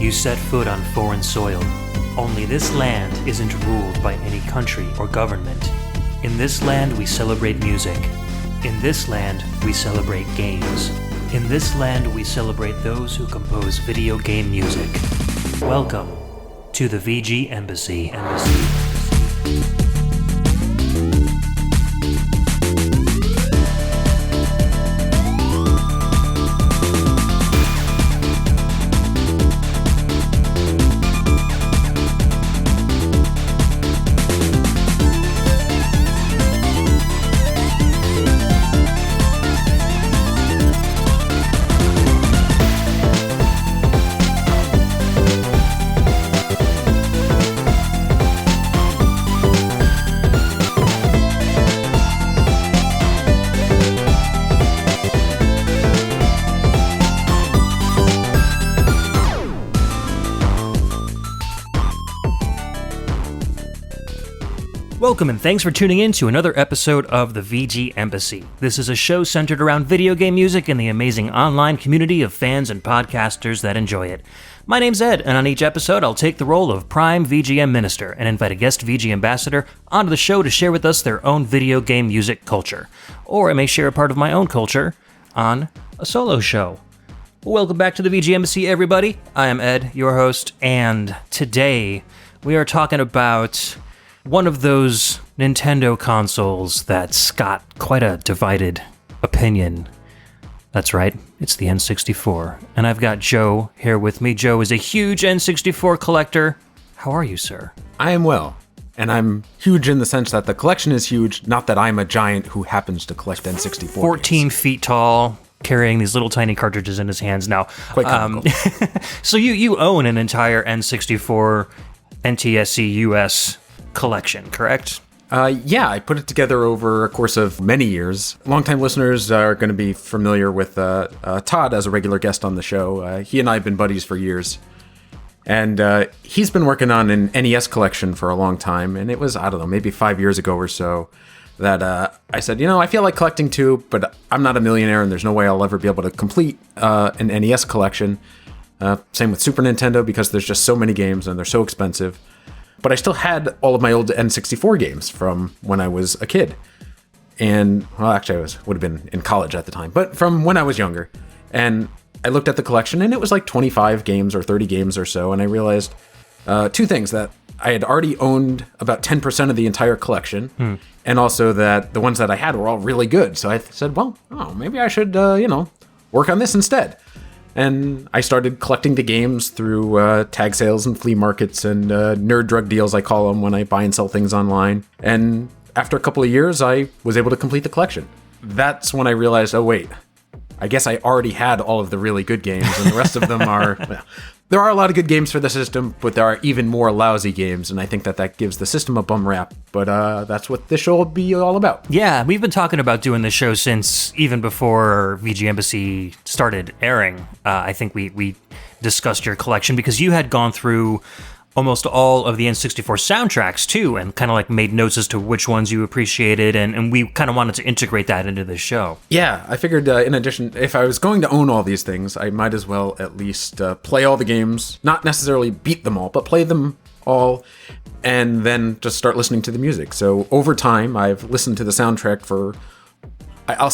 You set foot on foreign soil. Only this land isn't ruled by any country or government. In this land, we celebrate music. In this land, we celebrate games. In this land, we celebrate those who compose video game music. Welcome to the VG Embassy. Welcome and thanks for tuning in to another episode of the VG Embassy. This is a show centered around video game music and the amazing online community of fans and podcasters that enjoy it. My name's Ed, and on each episode I'll take the role of Prime VGM Minister and invite a guest VG Ambassador onto the show to share with us their own video game music culture. Or I may share a part of my own culture on a solo show. Welcome back to the VG Embassy, everybody. I am Ed, your host, and today we are talking about one of those Nintendo consoles that's got quite a divided opinion. That's right, it's the N64. And I've got Joe here with me. Joe is a huge N64 collector. How are you, sir? I am well. And I'm huge in the sense that the collection is huge, not that I'm a giant who happens to collect N64 14 games. feet tall, carrying these little tiny cartridges in his hands now. Quite comical. So you own an entire N64 NTSC US collection, correct? Yeah, I put it together over a course of many years. Longtime listeners are going to be familiar with Todd as a regular guest on the show. He and I have been buddies for years. And he's been working on an NES collection for a long time. And it was, I don't know, maybe 5 years ago or so that I said, I feel like collecting too, but I'm not a millionaire and there's no way I'll ever be able to complete an NES collection. Same with Super Nintendo because there's just so many games and they're so expensive. But I still had all of my old N64 games from when I was a kid. And, well, actually, would have been in college at the time, but from when I was younger. And I looked at the collection, and it was like 25 games or 30 games or so, and I realized two things, that I had already owned about 10% of the entire collection, and also that the ones that I had were all really good. So I said, well, maybe I should, work on this instead. And I started collecting the games through tag sales and flea markets and nerd drug deals, I call them, when I buy and sell things online. And after a couple of years, I was able to complete the collection. That's when I realized, oh wait, I guess I already had all of the really good games, and the rest of them are... Well, there are a lot of good games for the system, but there are even more lousy games, and I think that gives the system a bum rap. But that's what this show will be all about. Yeah, we've been talking about doing this show since even before VG Embassy started airing. I think we discussed your collection because you had gone through almost all of the N64 soundtracks too, and kind of like made notes as to which ones you appreciated, and we kind of wanted to integrate that into the show. Yeah, I figured in addition, if I was going to own all these things, I might as well at least play all the games, not necessarily beat them all, but play them all, and then just start listening to the music. So over time, I've listened to the soundtrack for... I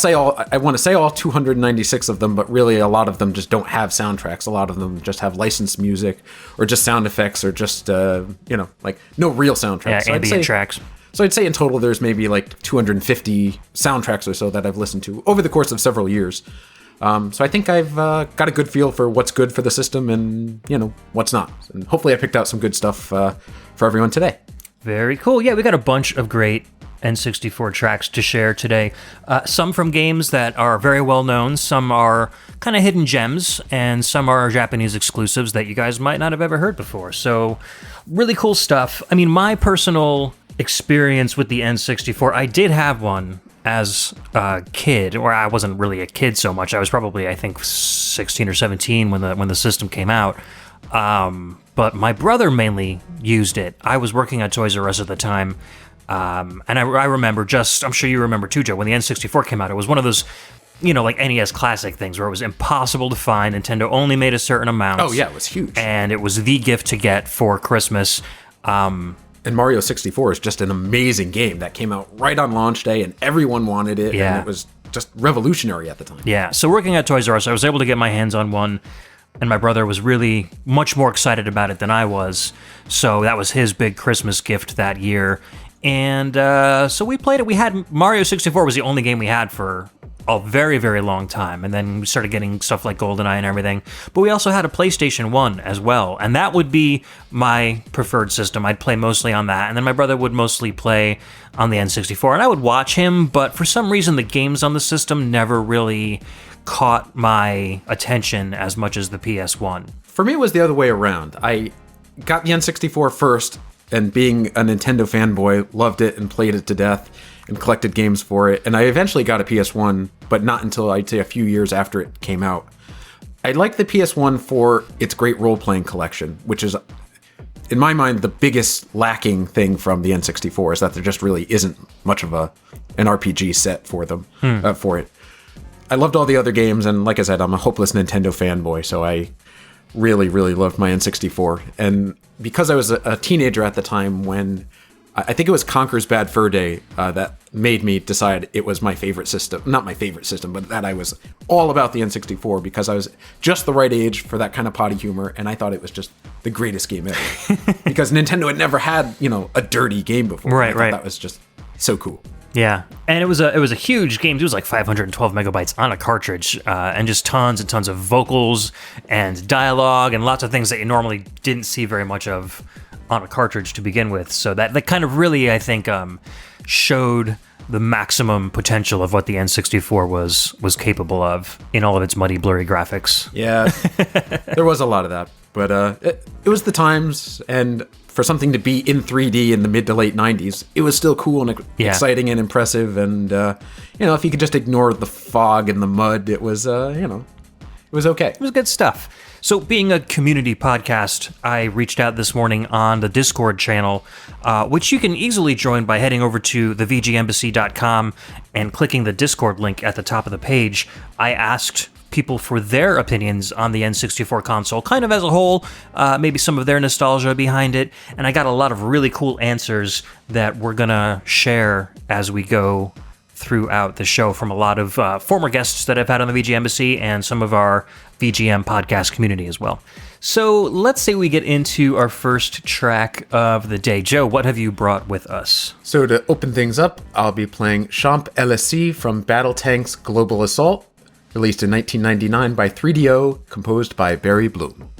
want to say all 296 of them, but really a lot of them just don't have soundtracks. A lot of them just have licensed music or just sound effects or just, like no real soundtracks. Yeah, so ambient tracks. So I'd say in total there's maybe like 250 soundtracks or so that I've listened to over the course of several years. So I think I've got a good feel for what's good for the system and, what's not. And hopefully I picked out some good stuff for everyone today. Very cool. Yeah, we got a bunch of great N64 tracks to share today. Some from games that are very well known, some are kind of hidden gems, and some are Japanese exclusives that you guys might not have ever heard before. So really cool stuff. I mean, my personal experience with the N64, I did have one as a kid, or I wasn't really a kid so much. I was probably, I think, 16 or 17 when the system came out. But my brother mainly used it. I was working at Toys R Us at the time. And I remember I'm sure you remember too, Joe, when the N64 came out, it was one of those like NES Classic things where it was impossible to find. Nintendo only made a certain amount. Oh, yeah, it was huge. And it was the gift to get for Christmas. And Mario 64 is just an amazing game that came out right on launch day, and everyone wanted it, and it was just revolutionary at the time. Yeah, so working at Toys R Us, I was able to get my hands on one, and my brother was really much more excited about it than I was, so that was his big Christmas gift that year. And so we played it. We had Mario 64 was the only game we had for a very, very long time, and then we started getting stuff like GoldenEye and everything. But we also had a PlayStation 1 as well, and that would be my preferred system. I'd play mostly on that, and then my brother would mostly play on the N64, and I would watch him, but for some reason the games on the system never really caught my attention as much as the PS1. For me, it was the other way around. I got the N64 first, and being a Nintendo fanboy, loved it and played it to death and collected games for it. And I eventually got a PS1, but not until I'd say a few years after it came out. I like the PS1 for its great role-playing collection, which is, in my mind, the biggest lacking thing from the N64 is that there just really isn't much of an RPG set for them, for it. I loved all the other games, and like I said, I'm a hopeless Nintendo fanboy, so I really, really loved my N64. And because I was a teenager at the time when I think it was Conker's Bad Fur Day that made me decide it was my favorite system. Not my favorite system, but that I was all about the N64 because I was just the right age for that kind of potty humor, and I thought it was just the greatest game ever. Because Nintendo had never had, a dirty game before. Right. That was just so cool. Yeah, and it was a huge game. It was like 512 megabytes on a cartridge, and just tons and tons of vocals and dialogue and lots of things that you normally didn't see very much of on a cartridge to begin with. So that kind of really, I think, showed the maximum potential of what the N64 was capable of in all of its muddy, blurry graphics. Yeah, there was a lot of that, but it was the times, and for something to be in 3D in the mid to late 90s, it was still cool and exciting and impressive. And if you could just ignore the fog and the mud, it was it was okay. It was good stuff. So being a community podcast, I reached out this morning on the Discord channel, which you can easily join by heading over to thevgembassy.com and clicking the Discord link at the top of the page. I asked people for their opinions on the N64 console, kind of as a whole, maybe some of their nostalgia behind it, and I got a lot of really cool answers that we're going to share as we go throughout the show from a lot of former guests that I've had on the VG Embassy and some of our VGM podcast community as well. So let's say we get into our first track of the day. Joe, what have you brought with us? So to open things up, I'll be playing Champ LSC from Battletank's Global Assault, released in 1999 by 3DO, composed by Barry Bloom.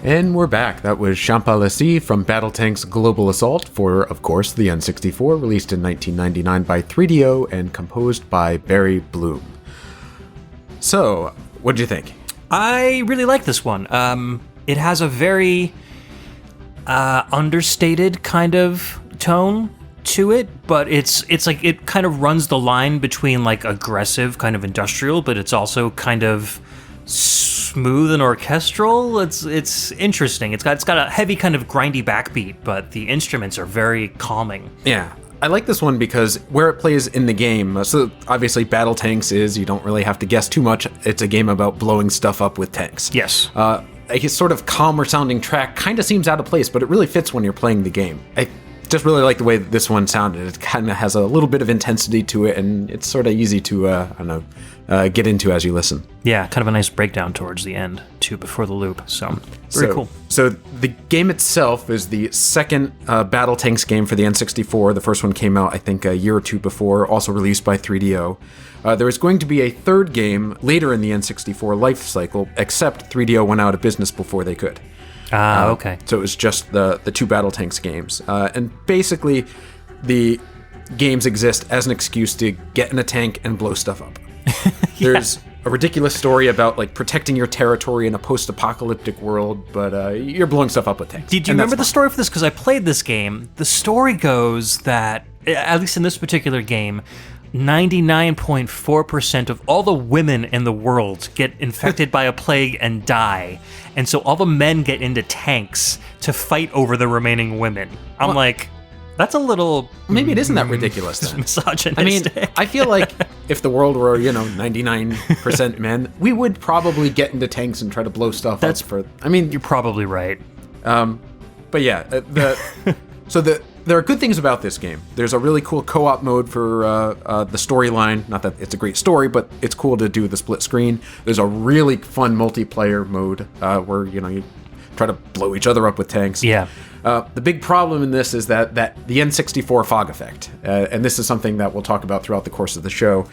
And we're back. That was Champ LSC from Battletank's Global Assault for, of course, the N64, released in 1999 by 3DO and composed by Barry Bloom. So, What'd you think? I really like this one. It has a very understated kind of tone to it, but it's like it kind of runs the line between like aggressive, kind of industrial, but it's also kind of smooth and orchestral. It's interesting. It's got a heavy kind of grindy backbeat, but the instruments are very calming. Yeah. I like this one because where it plays in the game, so obviously Battle Tanks you don't really have to guess too much. It's a game about blowing stuff up with tanks. Yes. A sort of calmer sounding track kind of seems out of place, but it really fits when you're playing the game. I just really like the way that this one sounded. It kind of has a little bit of intensity to it, and it's sort of easy to, get into as you listen. Yeah, kind of a nice breakdown towards the end, too, before the loop. So, very cool. So the game itself is the second Battle Tanks game for the N64. The first one came out, I think, a year or two before, also released by 3DO. There was going to be a third game later in the N64 life cycle, except 3DO went out of business before they could. Okay. So it was just the two Battle Tanks games. And basically, the games exist as an excuse to get in a tank and blow stuff up. There's a ridiculous story about like protecting your territory in a post-apocalyptic world, but you're blowing stuff up with tanks. Did you remember the story for this? Because I played this game. The story goes that, at least in this particular game, 99.4% of all the women in the world get infected by a plague and die. And so all the men get into tanks to fight over the remaining women. I'm like, that's a little... Maybe it isn't that ridiculous then. Misogynistic. I mean, I feel like if the world were, 99% men, we would probably get into tanks and try to blow stuff up for... I mean... You're probably right. But yeah, there are good things about this game. There's a really cool co-op mode for the storyline. Not that it's a great story, but it's cool to do the split screen. There's a really fun multiplayer mode where you try to blow each other up with tanks. Yeah. The big problem in this is that the N64 fog effect, and this is something that we'll talk about throughout the course of the show.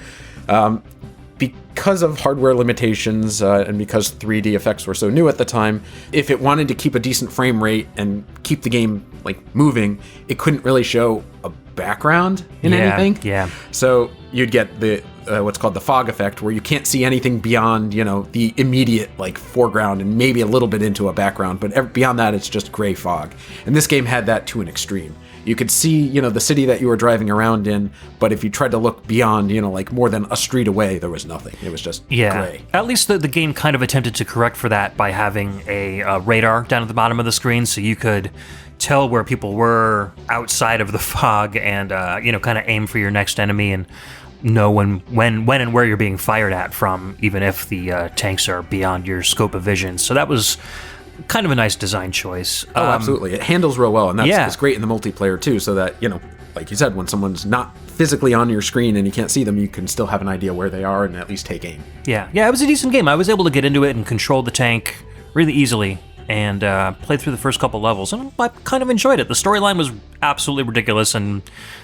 Because of hardware limitations and because 3D effects were so new at the time, if it wanted to keep a decent frame rate and keep the game moving, it couldn't really show a background in anything. Yeah. So you'd get the what's called the fog effect, where you can't see anything beyond the immediate foreground and maybe a little bit into a background, but beyond that it's just gray fog. And this game had that to an extreme. You could see, the city that you were driving around in, but if you tried to look beyond, more than a street away, there was nothing. It was just gray. At least the game kind of attempted to correct for that by having a radar down at the bottom of the screen, so you could tell where people were outside of the fog and, kind of aim for your next enemy and know when and where you're being fired at from, even if the tanks are beyond your scope of vision. So that was kind of a nice design choice. Oh, absolutely. It handles real well, and that's great in the multiplayer too, so that, like you said, when someone's not physically on your screen and you can't see them, you can still have an idea where they are and at least take aim. Yeah, it was a decent game. I was able to get into it and control the tank really easily and played through the first couple levels, and I kind of enjoyed it. The storyline was absolutely ridiculous and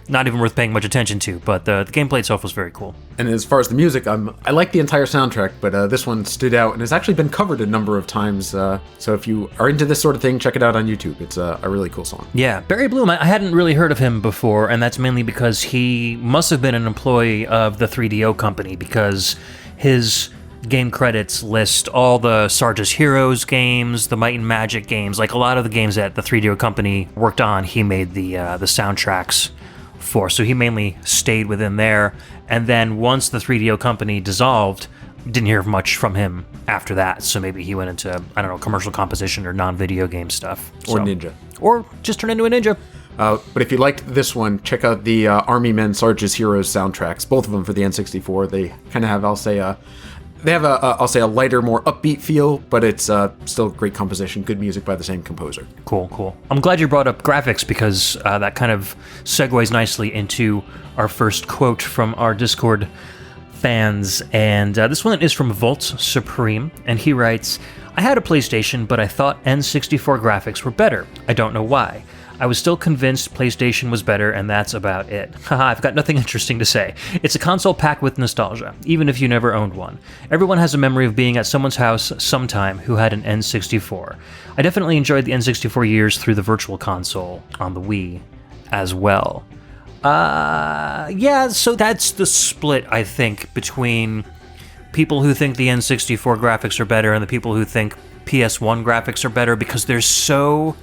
not even worth paying much attention to, but the gameplay itself was very cool. And as far as the music, I like the entire soundtrack, but this one stood out and has actually been covered a number of times, so if you are into this sort of thing, check it out on YouTube. It's a really cool song. Yeah, Barry Bloom, I hadn't really heard of him before, and that's mainly because he must have been an employee of the 3DO company, because his game credits list all the Sarge's Heroes games, the Might and Magic games, like a lot of the games that the 3DO company worked on, he made the soundtracks for. So he mainly stayed within there. And then once the 3DO company dissolved, didn't hear much from him after that. So maybe he went into, commercial composition or non-video game stuff. Or ninja. Or just turned into a ninja. But if you liked this one, check out the Army Men Sarge's Heroes soundtracks, both of them for the N64. They kind of have, They have a lighter, more upbeat feel, but it's still great composition, good music by the same composer. Cool. I'm glad you brought up graphics, because that kind of segues nicely into our first quote from our Discord fans. And this one is from Volt Supreme, and he writes, "I had a PlayStation, but I thought N64 graphics were better. I don't know why. I was still convinced PlayStation was better, and that's about it. Haha, I've got nothing interesting to say. It's a console packed with nostalgia, even if you never owned one. Everyone has a memory of being at someone's house sometime who had an N64. I definitely enjoyed the N64 years through the Virtual Console on the Wii as well." So that's the split, I think, between people who think the N64 graphics are better and the people who think PS1 graphics are better, because there's so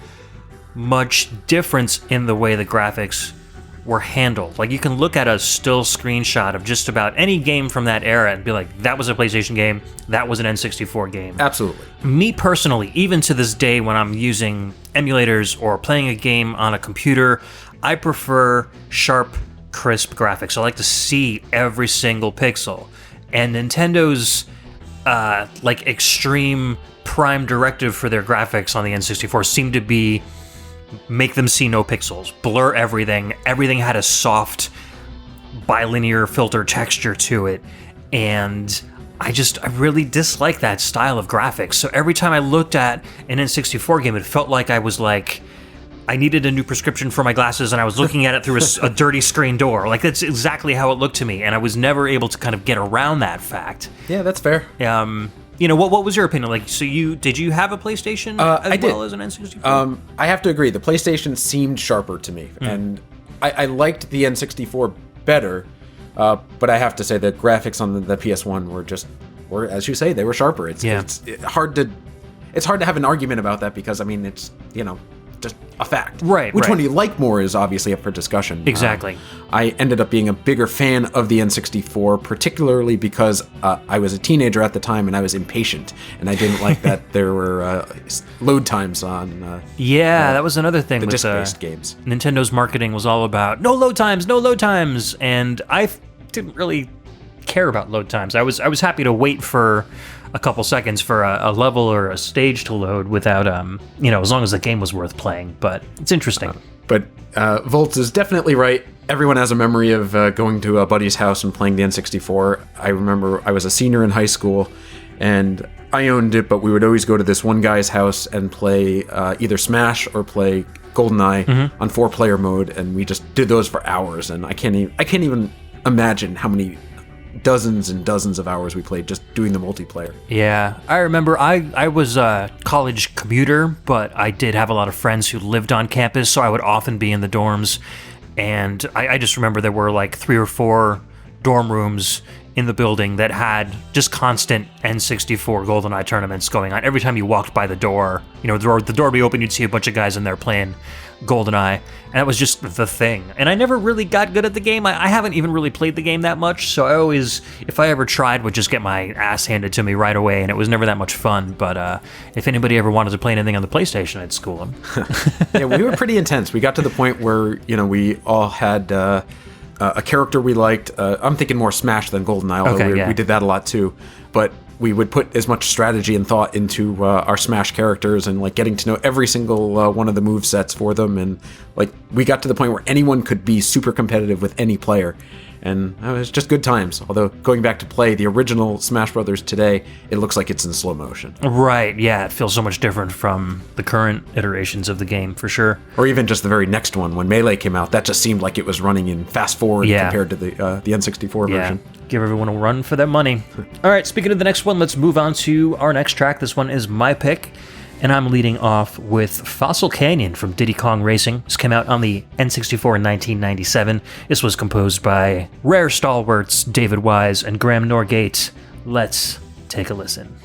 much difference in the way the graphics were handled. Like, you can look at a still screenshot of just about any game from that era and be like, that was a PlayStation game, that was an N64 game. Absolutely. Me personally, even to this day when I'm using emulators or playing a game on a computer, I prefer sharp, crisp graphics. I like to see every single pixel. And Nintendo's like extreme prime directive for their graphics on the N64 seemed to be make them see no pixels, blur everything. Everything had a soft bilinear filter texture to it, and I really dislike that style of graphics. So every time I looked at an N64 game, it felt like I was like, I needed a new prescription for my glasses and I was looking at it through a dirty screen door. Like, that's exactly how it looked to me, and I was never able to kind of get around that fact. Yeah, that's fair. You know, what was your opinion? Like, so did you have a PlayStation well as an N64? I have to agree. The PlayStation seemed sharper to me, and I liked the N64 better, but I have to say the graphics on the PS1 were, as you say, they were sharper. It's hard to have an argument about that because, I mean, it's, just a fact. Right. Which one do you like more is obviously up for discussion. Exactly. I ended up being a bigger fan of the N64, particularly because I was a teenager at the time and I was impatient, and I didn't like that there were load times on. That was another thing the with disc-based games. Nintendo marketing was all about no load times, and I didn't really care about load times. I was happy to wait for a couple seconds for a level or a stage to load without, as long as the game was worth playing. But it's interesting. But Volts is definitely right. Everyone has a memory of going to a buddy's house and playing the N64. I remember I was a senior in high school, and I owned it, but we would always go to this one guy's house and play either Smash or play GoldenEye on 4-player mode, and we just did those for hours. And I can't even imagine how many dozens and dozens of hours we played just doing the multiplayer. Yeah, I remember I was a college commuter, but I did have a lot of friends who lived on campus, so I would often be in the dorms, and I just remember there were like 3 or 4 dorm rooms in the building that had just constant N64 GoldenEye tournaments going on. Every time you walked by the door, the door would be open, you'd see a bunch of guys in there playing GoldenEye, and that was just the thing. And I never really got good at the game. I haven't even really played the game that much, so I always, if I ever tried, would just get my ass handed to me right away, and it was never that much fun. But if anybody ever wanted to play anything on the PlayStation, I'd school them. Yeah, we were pretty intense. We got to the point where, we all had a character we liked. I'm thinking more Smash than GoldenEye, although we did that a lot too. But we would put as much strategy and thought into our Smash characters and like getting to know every single one of the move sets for them. And like we got to the point where anyone could be super competitive with any player. And it was just good times. Although going back to play the original Smash Brothers today, it looks like it's in slow motion. Right, yeah, it feels so much different from the current iterations of the game, for sure. Or even just the very next one, when Melee came out, that just seemed like it was running in fast forward compared to the N64 version. Give everyone a run for their money. All right, speaking of the next one, let's move on to our next track. This one is my pick, and I'm leading off with Fossil Canyon from Diddy Kong Racing. This came out on the N64 in 1997. This was composed by rare stalwarts David Wise and Graham Norgate. Let's take a listen.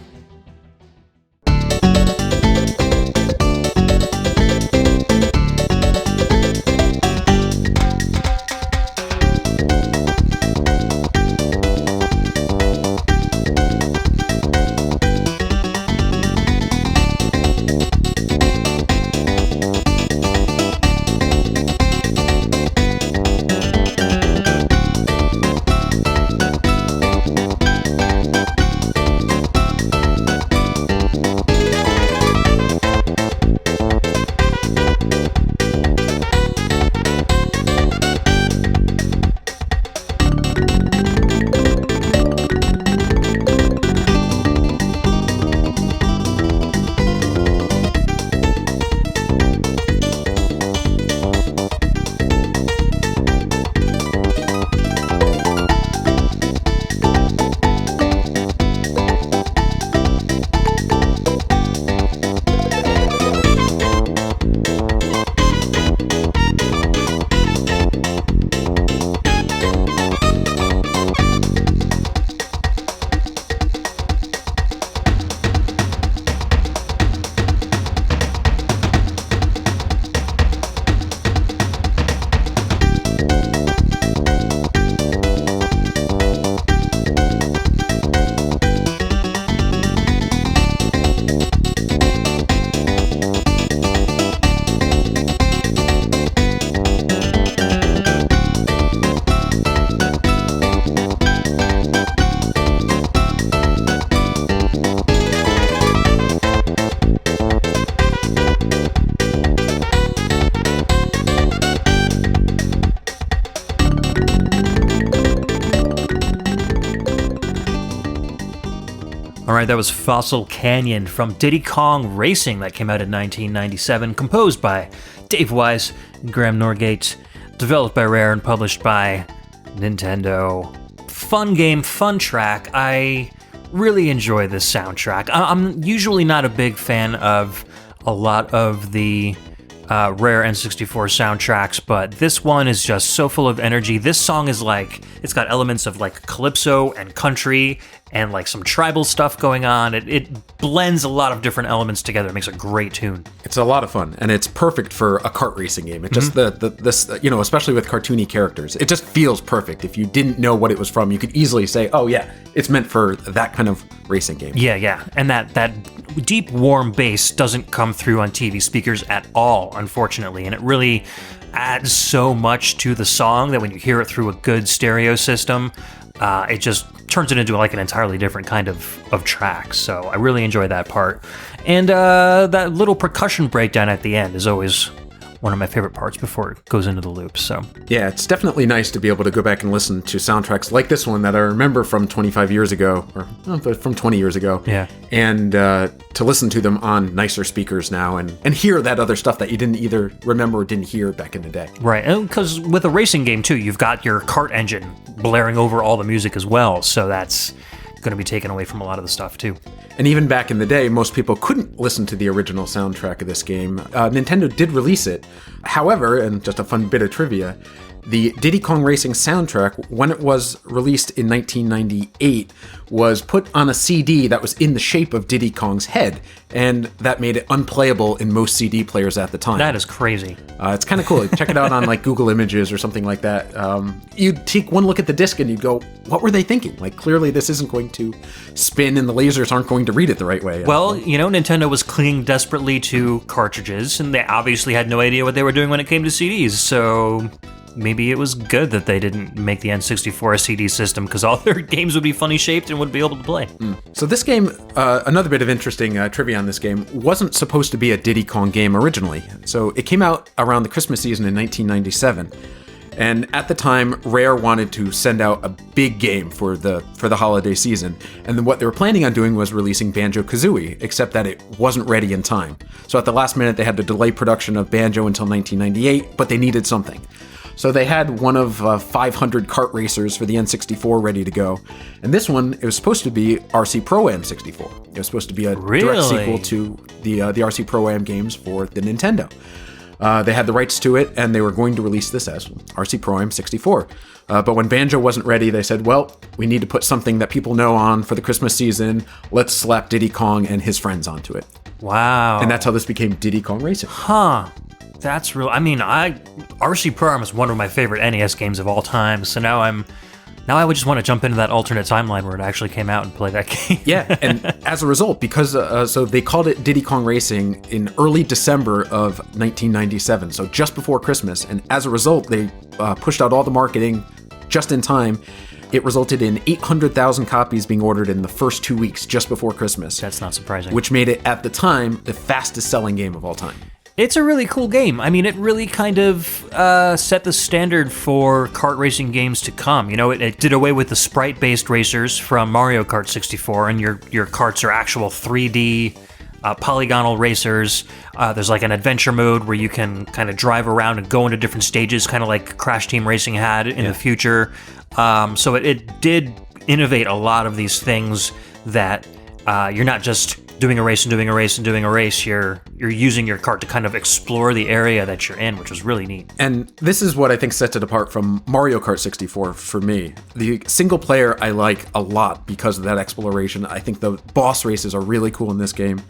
right, that was Fossil Canyon from Diddy Kong Racing that came out in 1997, composed by Dave Wise and Graham Norgate, developed by Rare and published by Nintendo. Fun game, fun track. I really enjoy this soundtrack. I'm usually not a big fan of a lot of the Rare N64 soundtracks, but this one is just so full of energy. This song is like, it's got elements of like calypso and country and like some tribal stuff going on. It blends a lot of different elements together. It makes a great tune. It's a lot of fun, and it's perfect for a kart racing game. It just this especially with cartoony characters, it just feels perfect. If you didn't know what it was from, you could easily say, "Oh yeah, it's meant for that kind of racing game." Yeah, and that deep, warm bass doesn't come through on TV speakers at all, unfortunately, and it really adds so much to the song that when you hear it through a good stereo system, it just turns it into like an entirely different kind of track. So I really enjoy that part. And that little percussion breakdown at the end is always one of my favorite parts before it goes into the loop. So yeah, it's definitely nice to be able to go back and listen to soundtracks like this one that I remember from 25 years ago, or from 20 years ago. Yeah. And to listen to them on nicer speakers now and hear that other stuff that you didn't either remember or didn't hear back in the day. Right, because with a racing game too, you've got your kart engine blaring over all the music as well, so that's going to be taken away from a lot of the stuff too. And even back in the day, most people couldn't listen to the original soundtrack of this game. Nintendo did release it. However, and just a fun bit of trivia, the Diddy Kong Racing soundtrack, when it was released in 1998, was put on a CD that was in the shape of Diddy Kong's head, and that made it unplayable in most CD players at the time. That is crazy. It's kind of cool. Check it out on like Google Images or something like that. You'd take one look at the disc and you'd go, what were they thinking? Like, clearly this isn't going to spin and the lasers aren't going to read it the right way. Well, Nintendo was clinging desperately to cartridges, and they obviously had no idea what they were doing when it came to CDs, so maybe it was good that they didn't make the N64 a CD system, because all their games would be funny shaped and would be able to play. So this game, another bit of interesting trivia on this game, wasn't supposed to be a Diddy Kong game originally. So it came out around the Christmas season in 1997. And at the time, Rare wanted to send out a big game for the holiday season. And then what they were planning on doing was releasing Banjo-Kazooie, except that it wasn't ready in time. So at the last minute, they had to delay production of Banjo until 1998, but they needed something. So they had one of 500 kart racers for the N64 ready to go. And this one, it was supposed to be RC Pro-Am 64. It was supposed to be a direct sequel to the RC Pro-Am games for the Nintendo. They had the rights to it, and they were going to release this as RC Pro-Am 64. But when Banjo wasn't ready, they said, well, we need to put something that people know on for the Christmas season. Let's slap Diddy Kong and his friends onto it. Wow. And that's how this became Diddy Kong Racing. Huh. That's real. I mean, RC Pro-Am is one of my favorite NES games of all time, so now I would just want to jump into that alternate timeline where it actually came out and play that game. Yeah, and as a result, because so they called it Diddy Kong Racing in early December of 1997, so just before Christmas, and as a result, they pushed out all the marketing just in time. It resulted in 800,000 copies being ordered in the first 2 weeks just before Christmas. That's not surprising. Which made it, at the time, the fastest selling game of all time. It's a really cool game. I mean, it really kind of set the standard for kart racing games to come. It did away with the sprite-based racers from Mario Kart 64, and your karts are actual 3D polygonal racers. There's like an adventure mode where you can kind of drive around and go into different stages, kind of like Crash Team Racing had in the future. So it did innovate a lot of these things that you're not just doing a race and doing a race and doing a race. You're using your kart to kind of explore the area that you're in, which was really neat. And this is what I think sets it apart from Mario Kart 64 for me. The single player I like a lot because of that exploration. I think the boss races are really cool in this game.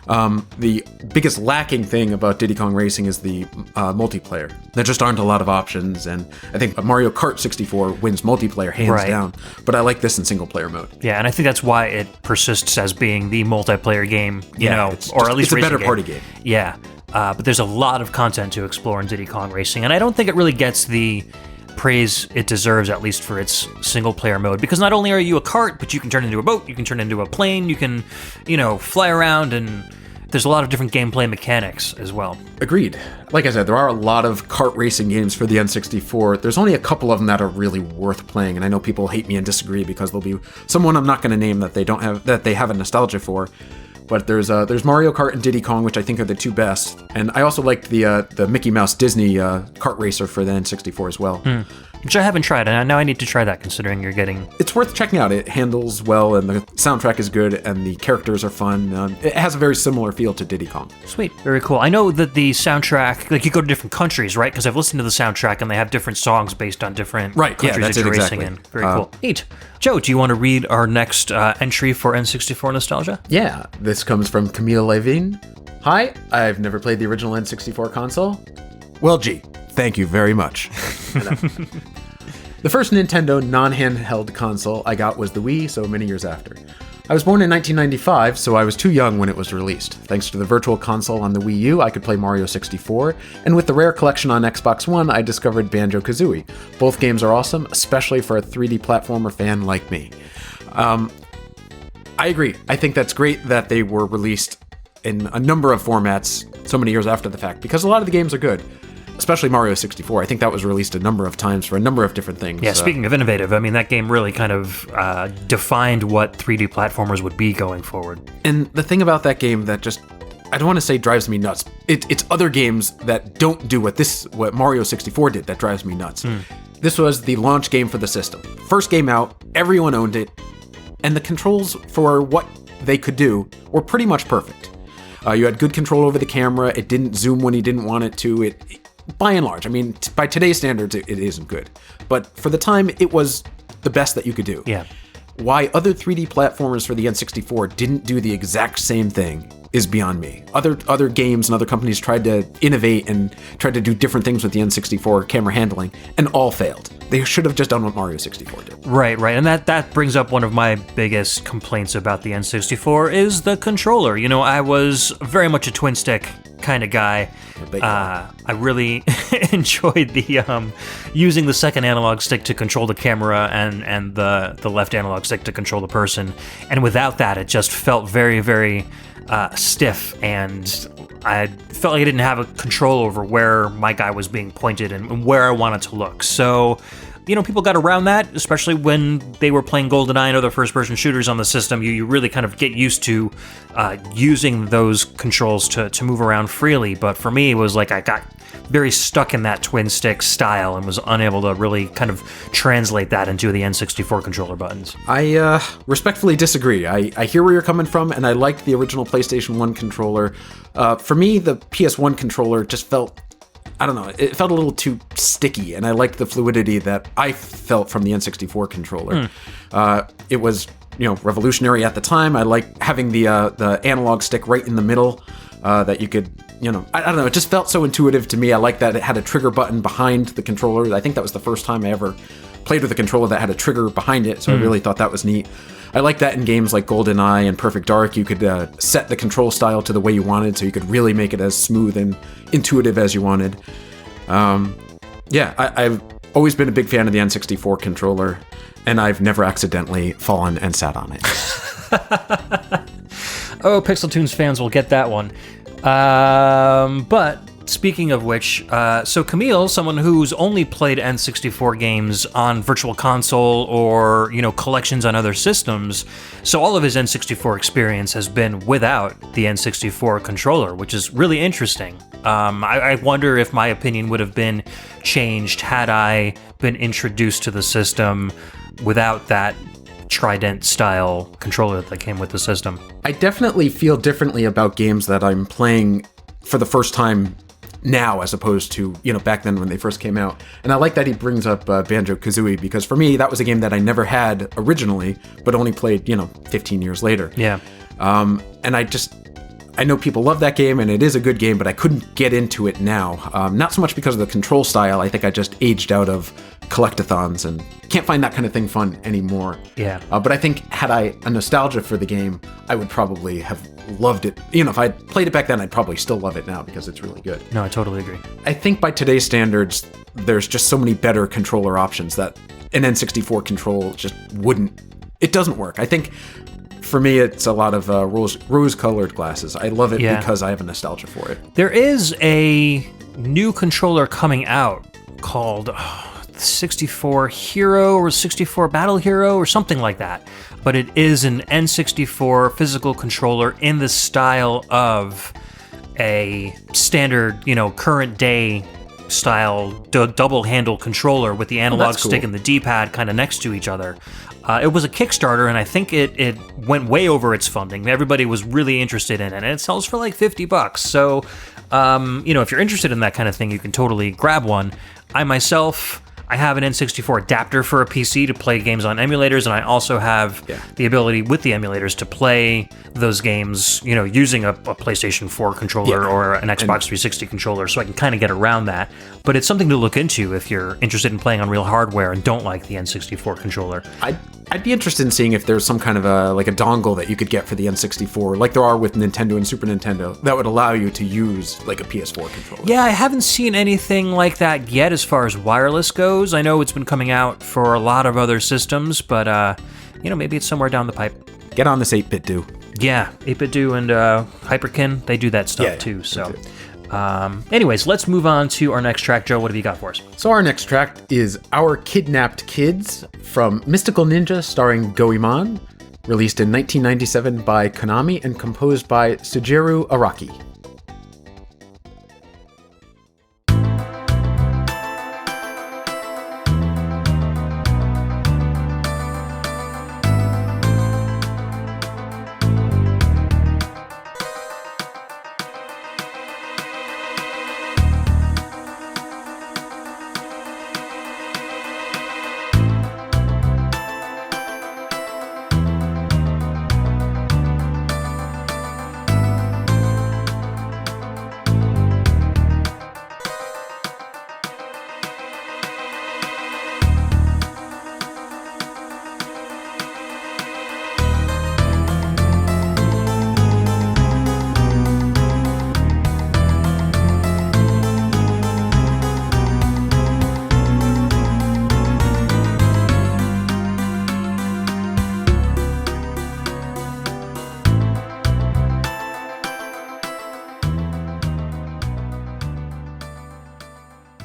The biggest lacking thing about Diddy Kong Racing is the multiplayer. There just aren't a lot of options, and I think Mario Kart 64 wins multiplayer hands down, but I like this in single player mode. Yeah, and I think that's why it persists as being the multiplayer game, or at least it's a better party game. Yeah, but there's a lot of content to explore in Diddy Kong Racing, and I don't think it really gets the praise it deserves, at least for its single player mode, because not only are you a kart, but you can turn into a boat, you can turn into a plane, you can fly around and there's a lot of different gameplay mechanics as well. Agreed. Like I said, there are a lot of kart racing games for the N64. There's only a couple of them that are really worth playing, and I know people hate me and disagree because there'll be someone I'm not going to name that they have a nostalgia for. But there's Mario Kart and Diddy Kong, which I think are the two best, and I also liked the Mickey Mouse Disney kart racer for the N64 as well. Which I haven't tried, and now I need to try that considering you're getting... It's worth checking out. It handles well, and the soundtrack is good, and the characters are fun. It has a very similar feel to Diddy Kong. Sweet. Very cool. I know that the soundtrack, like you go to different countries, right? Because I've listened to the soundtrack, and they have different songs based on different countries that's that you're exactly. racing in. Very cool. Neat. Joe, do you want to read our next entry for N64 Nostalgia? Yeah, this comes from Camille Levine. Hi, I've never played the original N64 console. Well, gee, thank you very much. The first Nintendo non-handheld console I got was the Wii, so many years after. I was born in 1995, so I was too young when it was released. Thanks to the Virtual Console on the Wii U, I could play Mario 64, and with the Rare Collection on Xbox One, I discovered Banjo-Kazooie. Both games are awesome, especially for a 3D platformer fan like me. I agree. I think that's great that they were released in a number of formats so many years after the fact, because a lot of the games are good. Especially Mario 64. I think that was released a number of times for a number of different things. Yeah, speaking of innovative, I mean, that game really kind of defined what 3D platformers would be going forward. And the thing about that game that just, I don't want to say drives me nuts. It's other games that don't do what Mario 64 did that drives me nuts. This was the launch game for the system. First game out, everyone owned it, and the controls for what they could do were pretty much perfect. You had good control over the camera, it didn't zoom when you didn't want it to, by and large, I mean, by today's standards, it isn't good. But for the time, it was the best that you could do. Yeah. Why other 3D platformers for the N64 didn't do the exact same thing is beyond me. Other games and other companies tried to innovate and tried to do different things with the N64 camera handling, and all failed. They should have just done what Mario 64 did. Right. And that brings up one of my biggest complaints about the N64 is the controller. You know, I was very much a twin stick kind of guy. I really enjoyed the using the second analog stick to control the camera and the left analog stick to control the person. And without that, it just felt very, very stiff, and I felt like I didn't have a control over where my guy was being pointed and where I wanted to look. So, you know, people got around that, especially when they were playing GoldenEye and other first-person shooters on the system. You really kind of get used to using those controls to move around freely. But for me, it was like I got very stuck in that twin stick style and was unable to really kind of translate that into the N64 controller buttons. I respectfully disagree. I hear where you're coming from, and I liked the original PlayStation 1 controller. For me, the PS1 controller just felt, I don't know, it felt a little too sticky, and I liked the fluidity that I felt from the N64 controller. It was, you know, revolutionary at the time. I liked having the analog stick right in the middle, that you could, you know, I don't know, it just felt so intuitive to me. I like that it had a trigger button behind the controller. I think that was the first time I ever played with a controller that had a trigger behind it, so I really thought that was neat. I like that in games like GoldenEye and Perfect Dark, you could set the control style to the way you wanted, so you could really make it as smooth and intuitive as you wanted. I've always been a big fan of the N64 controller, and I've never accidentally fallen and sat on it. Oh, Pixel Tunes fans will get that one. But speaking of which, so Camille, someone who's only played N64 games on Virtual Console or, you know, collections on other systems, so all of his N64 experience has been without the N64 controller, which is really interesting. I wonder if my opinion would have been changed had I been introduced to the system without that Trident-style controller that came with the system. I definitely feel differently about games that I'm playing for the first time now as opposed to, you know, back then when they first came out. And I like that he brings up Banjo-Kazooie, because for me, that was a game that I never had originally, but only played, you know, 15 years later. Yeah. And I know people love that game, and it is a good game, but I couldn't get into it now. Not so much because of the control style. I think I just aged out of collectathons and can't find that kind of thing fun anymore. Yeah. But I think had I a nostalgia for the game, I would probably have loved it. You know, if I'd played it back then, I'd probably still love it now because it's really good. No, I totally agree. I think by today's standards, there's just so many better controller options that an N64 control just wouldn't. It doesn't work. I think for me, it's a lot of rose-colored glasses. I love it because I have a nostalgia for it. There is a new controller coming out called 64 Hero or 64 Battle Hero or something like that. But it is an N64 physical controller in the style of a standard, current day style double handle controller with the analog stick and the D-pad kind of next to each other. It was a Kickstarter, and I think it went way over its funding. Everybody was really interested in it, and it sells for like $50. So, if you're interested in that kind of thing, you can totally grab one. I have an N64 adapter for a PC to play games on emulators, and I also have the ability with the emulators to play those games, using a PlayStation 4 controller or an Xbox 360 controller, so I can kind of get around that. But it's something to look into if you're interested in playing on real hardware and don't like the N64 controller. I'd be interested in seeing if there's some kind of a dongle that you could get for the N64, like there are with Nintendo and Super Nintendo, that would allow you to use like a PS4 controller. Yeah, I haven't seen anything like that yet as far as wireless goes. I know it's been coming out for a lot of other systems, but maybe it's somewhere down the pipe. Get on this 8BitDo. Yeah, 8BitDo and Hyperkin, they do that stuff too. So, anyways, let's move on to our next track. Joe, what have you got for us? So our next track is Our Kidnapped Kids from Mystical Ninja starring Goemon, released in 1997 by Konami and composed by Sujiru Araki.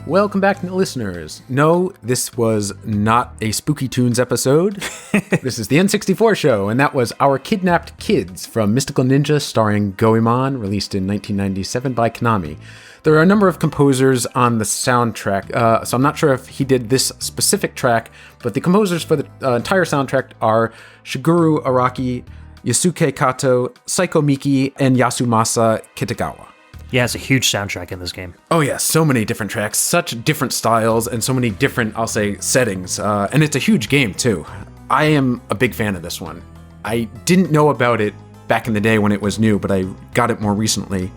Welcome back, listeners. No, this was not a Spooky Tunes episode. This is the N64 show, and that was Our Kidnapped Kids from Mystical Ninja starring Goemon, released in 1997 by Konami. There are a number of composers on the soundtrack, so I'm not sure if he did this specific track, but the composers for the entire soundtrack are Shigeru Araki, Yasuke Kato, Saiko Miki, and Yasumasa Kitagawa. Yeah, it's a huge soundtrack in this game. Oh yeah, so many different tracks, such different styles, and so many different, I'll say, settings. And it's a huge game, too. I am a big fan of this one. I didn't know about it back in the day when it was new, but I got it more recently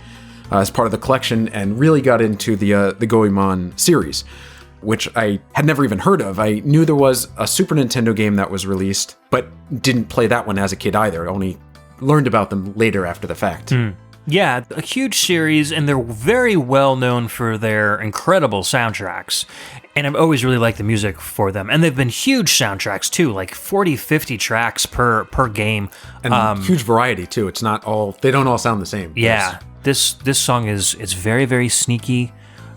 as part of the collection and really got into the Goemon series, which I had never even heard of. I knew there was a Super Nintendo game that was released, but didn't play that one as a kid either. I only learned about them later after the fact. Yeah, a huge series, and they're very well known for their incredible soundtracks. And I've always really liked the music for them. And they've been huge soundtracks, too, like 40, 50 tracks per game. And huge variety, too. It's not all, they don't all sound the same. Yeah, this song is very, very sneaky.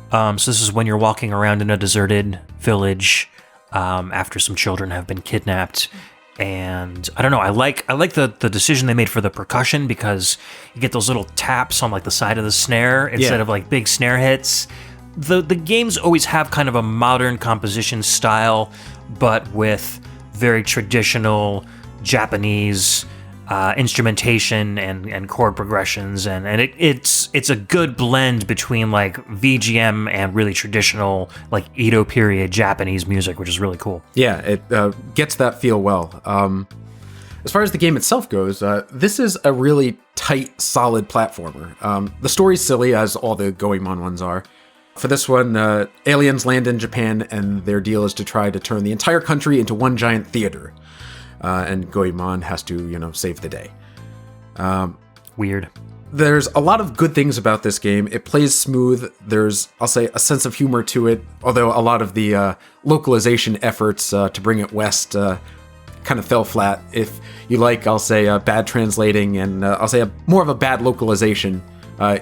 So this is when you're walking around in a deserted village after some children have been kidnapped. And I don't know, I like the decision they made for the percussion, because you get those little taps on like the side of the snare instead of like big snare hits. The games always have kind of a modern composition style, but with very traditional Japanese instrumentation and chord progressions, and it's a good blend between like VGM and really traditional like Edo period Japanese music, which is really cool. Yeah, it gets that feel well. As far as the game itself goes, this is a really tight, solid platformer. The story's silly, as all the Goemon ones are. For this one, aliens land in Japan, and their deal is to try to turn the entire country into one giant theater. And Goemon has to, save the day. Weird. There's a lot of good things about this game. It plays smooth. There's, I'll say, a sense of humor to it, although a lot of the localization efforts to bring it west kind of fell flat. If you like, I'll say, bad translating and I'll say more of a bad localization,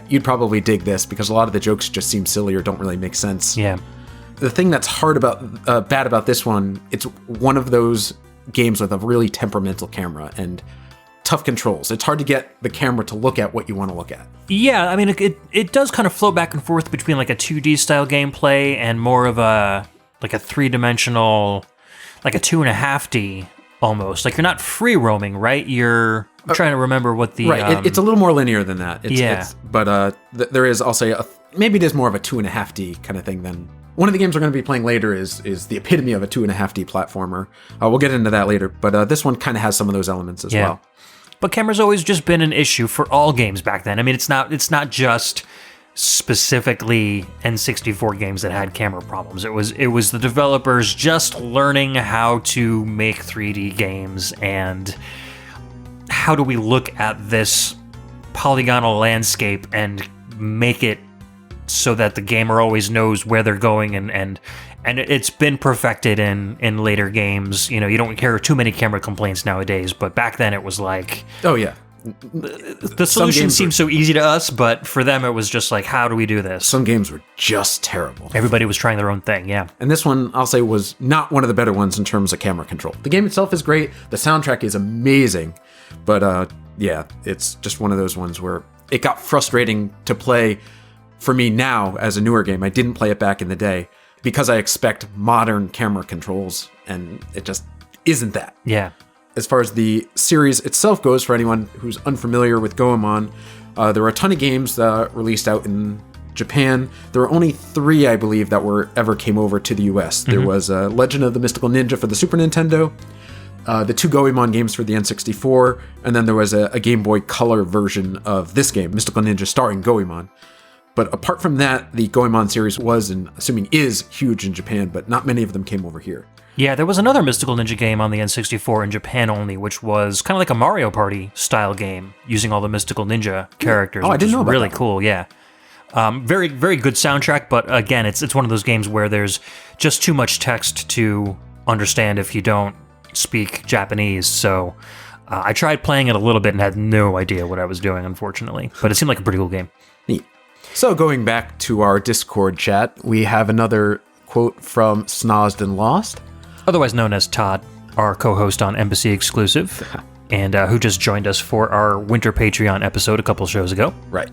you'd probably dig this because a lot of the jokes just seem silly or don't really make sense. Yeah. The thing that's bad about this one, it's one of those games with a really temperamental camera and tough controls. It's hard to get the camera to look at what you want to look at. Yeah, I mean, it does kind of flow back and forth between like a 2D style gameplay and more of a like a 3-dimensional, like a 2.5D almost. Like you're not free roaming, right? I'm trying to remember what the right. It's a little more linear than that. Yeah. But there is, I'll say, maybe it is more of a 2.5D kind of thing than. One of the games we're going to be playing later is the epitome of a 2.5D platformer. We'll get into that later, but this one kind of has some of those elements as well. But camera's always just been an issue for all games back then. I mean, it's not just specifically N64 games that had camera problems. It was the developers just learning how to make 3D games and how do we look at this polygonal landscape and make it so that the gamer always knows where they're going and it's been perfected in later games. You know, you don't hear too many camera complaints nowadays, but back then it was like, oh yeah, the solution seemed so easy to us, but for them it was just like, how do we do this? Some games were just terrible. Everybody was trying their own thing, yeah. And this one, I'll say, was not one of the better ones in terms of camera control. The game itself is great, the soundtrack is amazing, but yeah, it's just one of those ones where it got frustrating to play for me now as a newer game. I didn't play it back in the day because I expect modern camera controls, and it just isn't that. Yeah. As far as the series itself goes, for anyone who's unfamiliar with Goemon, there were a ton of games that released out in Japan. There were only 3, I believe, that ever came over to the US. There was Legend of the Mystical Ninja for the Super Nintendo, the 2 Goemon games for the N64, and then there was a Game Boy Color version of this game, Mystical Ninja starring Goemon. But apart from that, the Goemon series was, and assuming is, huge in Japan, but not many of them came over here. Yeah, there was another Mystical Ninja game on the N64 in Japan only, which was kind of like a Mario Party style game, using all the Mystical Ninja characters. Oh, I didn't know about really that. Cool, yeah. Very, very good soundtrack, but again, it's one of those games where there's just too much text to understand if you don't speak Japanese, so I tried playing it a little bit and had no idea what I was doing, unfortunately. But it seemed like a pretty cool game. Neat. So going back to our Discord chat, we have another quote from Snozzed and Lost. Otherwise known as Todd, our co-host on Embassy Exclusive, and who just joined us for our Winter Patreon episode a couple shows ago. Right.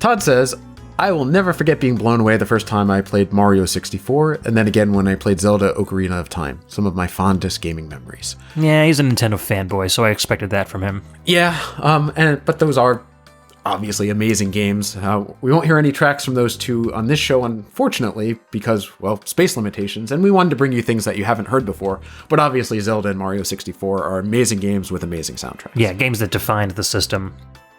Todd says, I will never forget being blown away the first time I played Mario 64, and then again when I played Zelda Ocarina of Time. Some of my fondest gaming memories. Yeah, he's a Nintendo fanboy, so I expected that from him. Yeah, but those are obviously amazing games. We won't hear any tracks from those two on this show, unfortunately, because, well, space limitations, and we wanted to bring you things that you haven't heard before. But obviously, Zelda and Mario 64 are amazing games with amazing soundtracks. Yeah, games that defined the system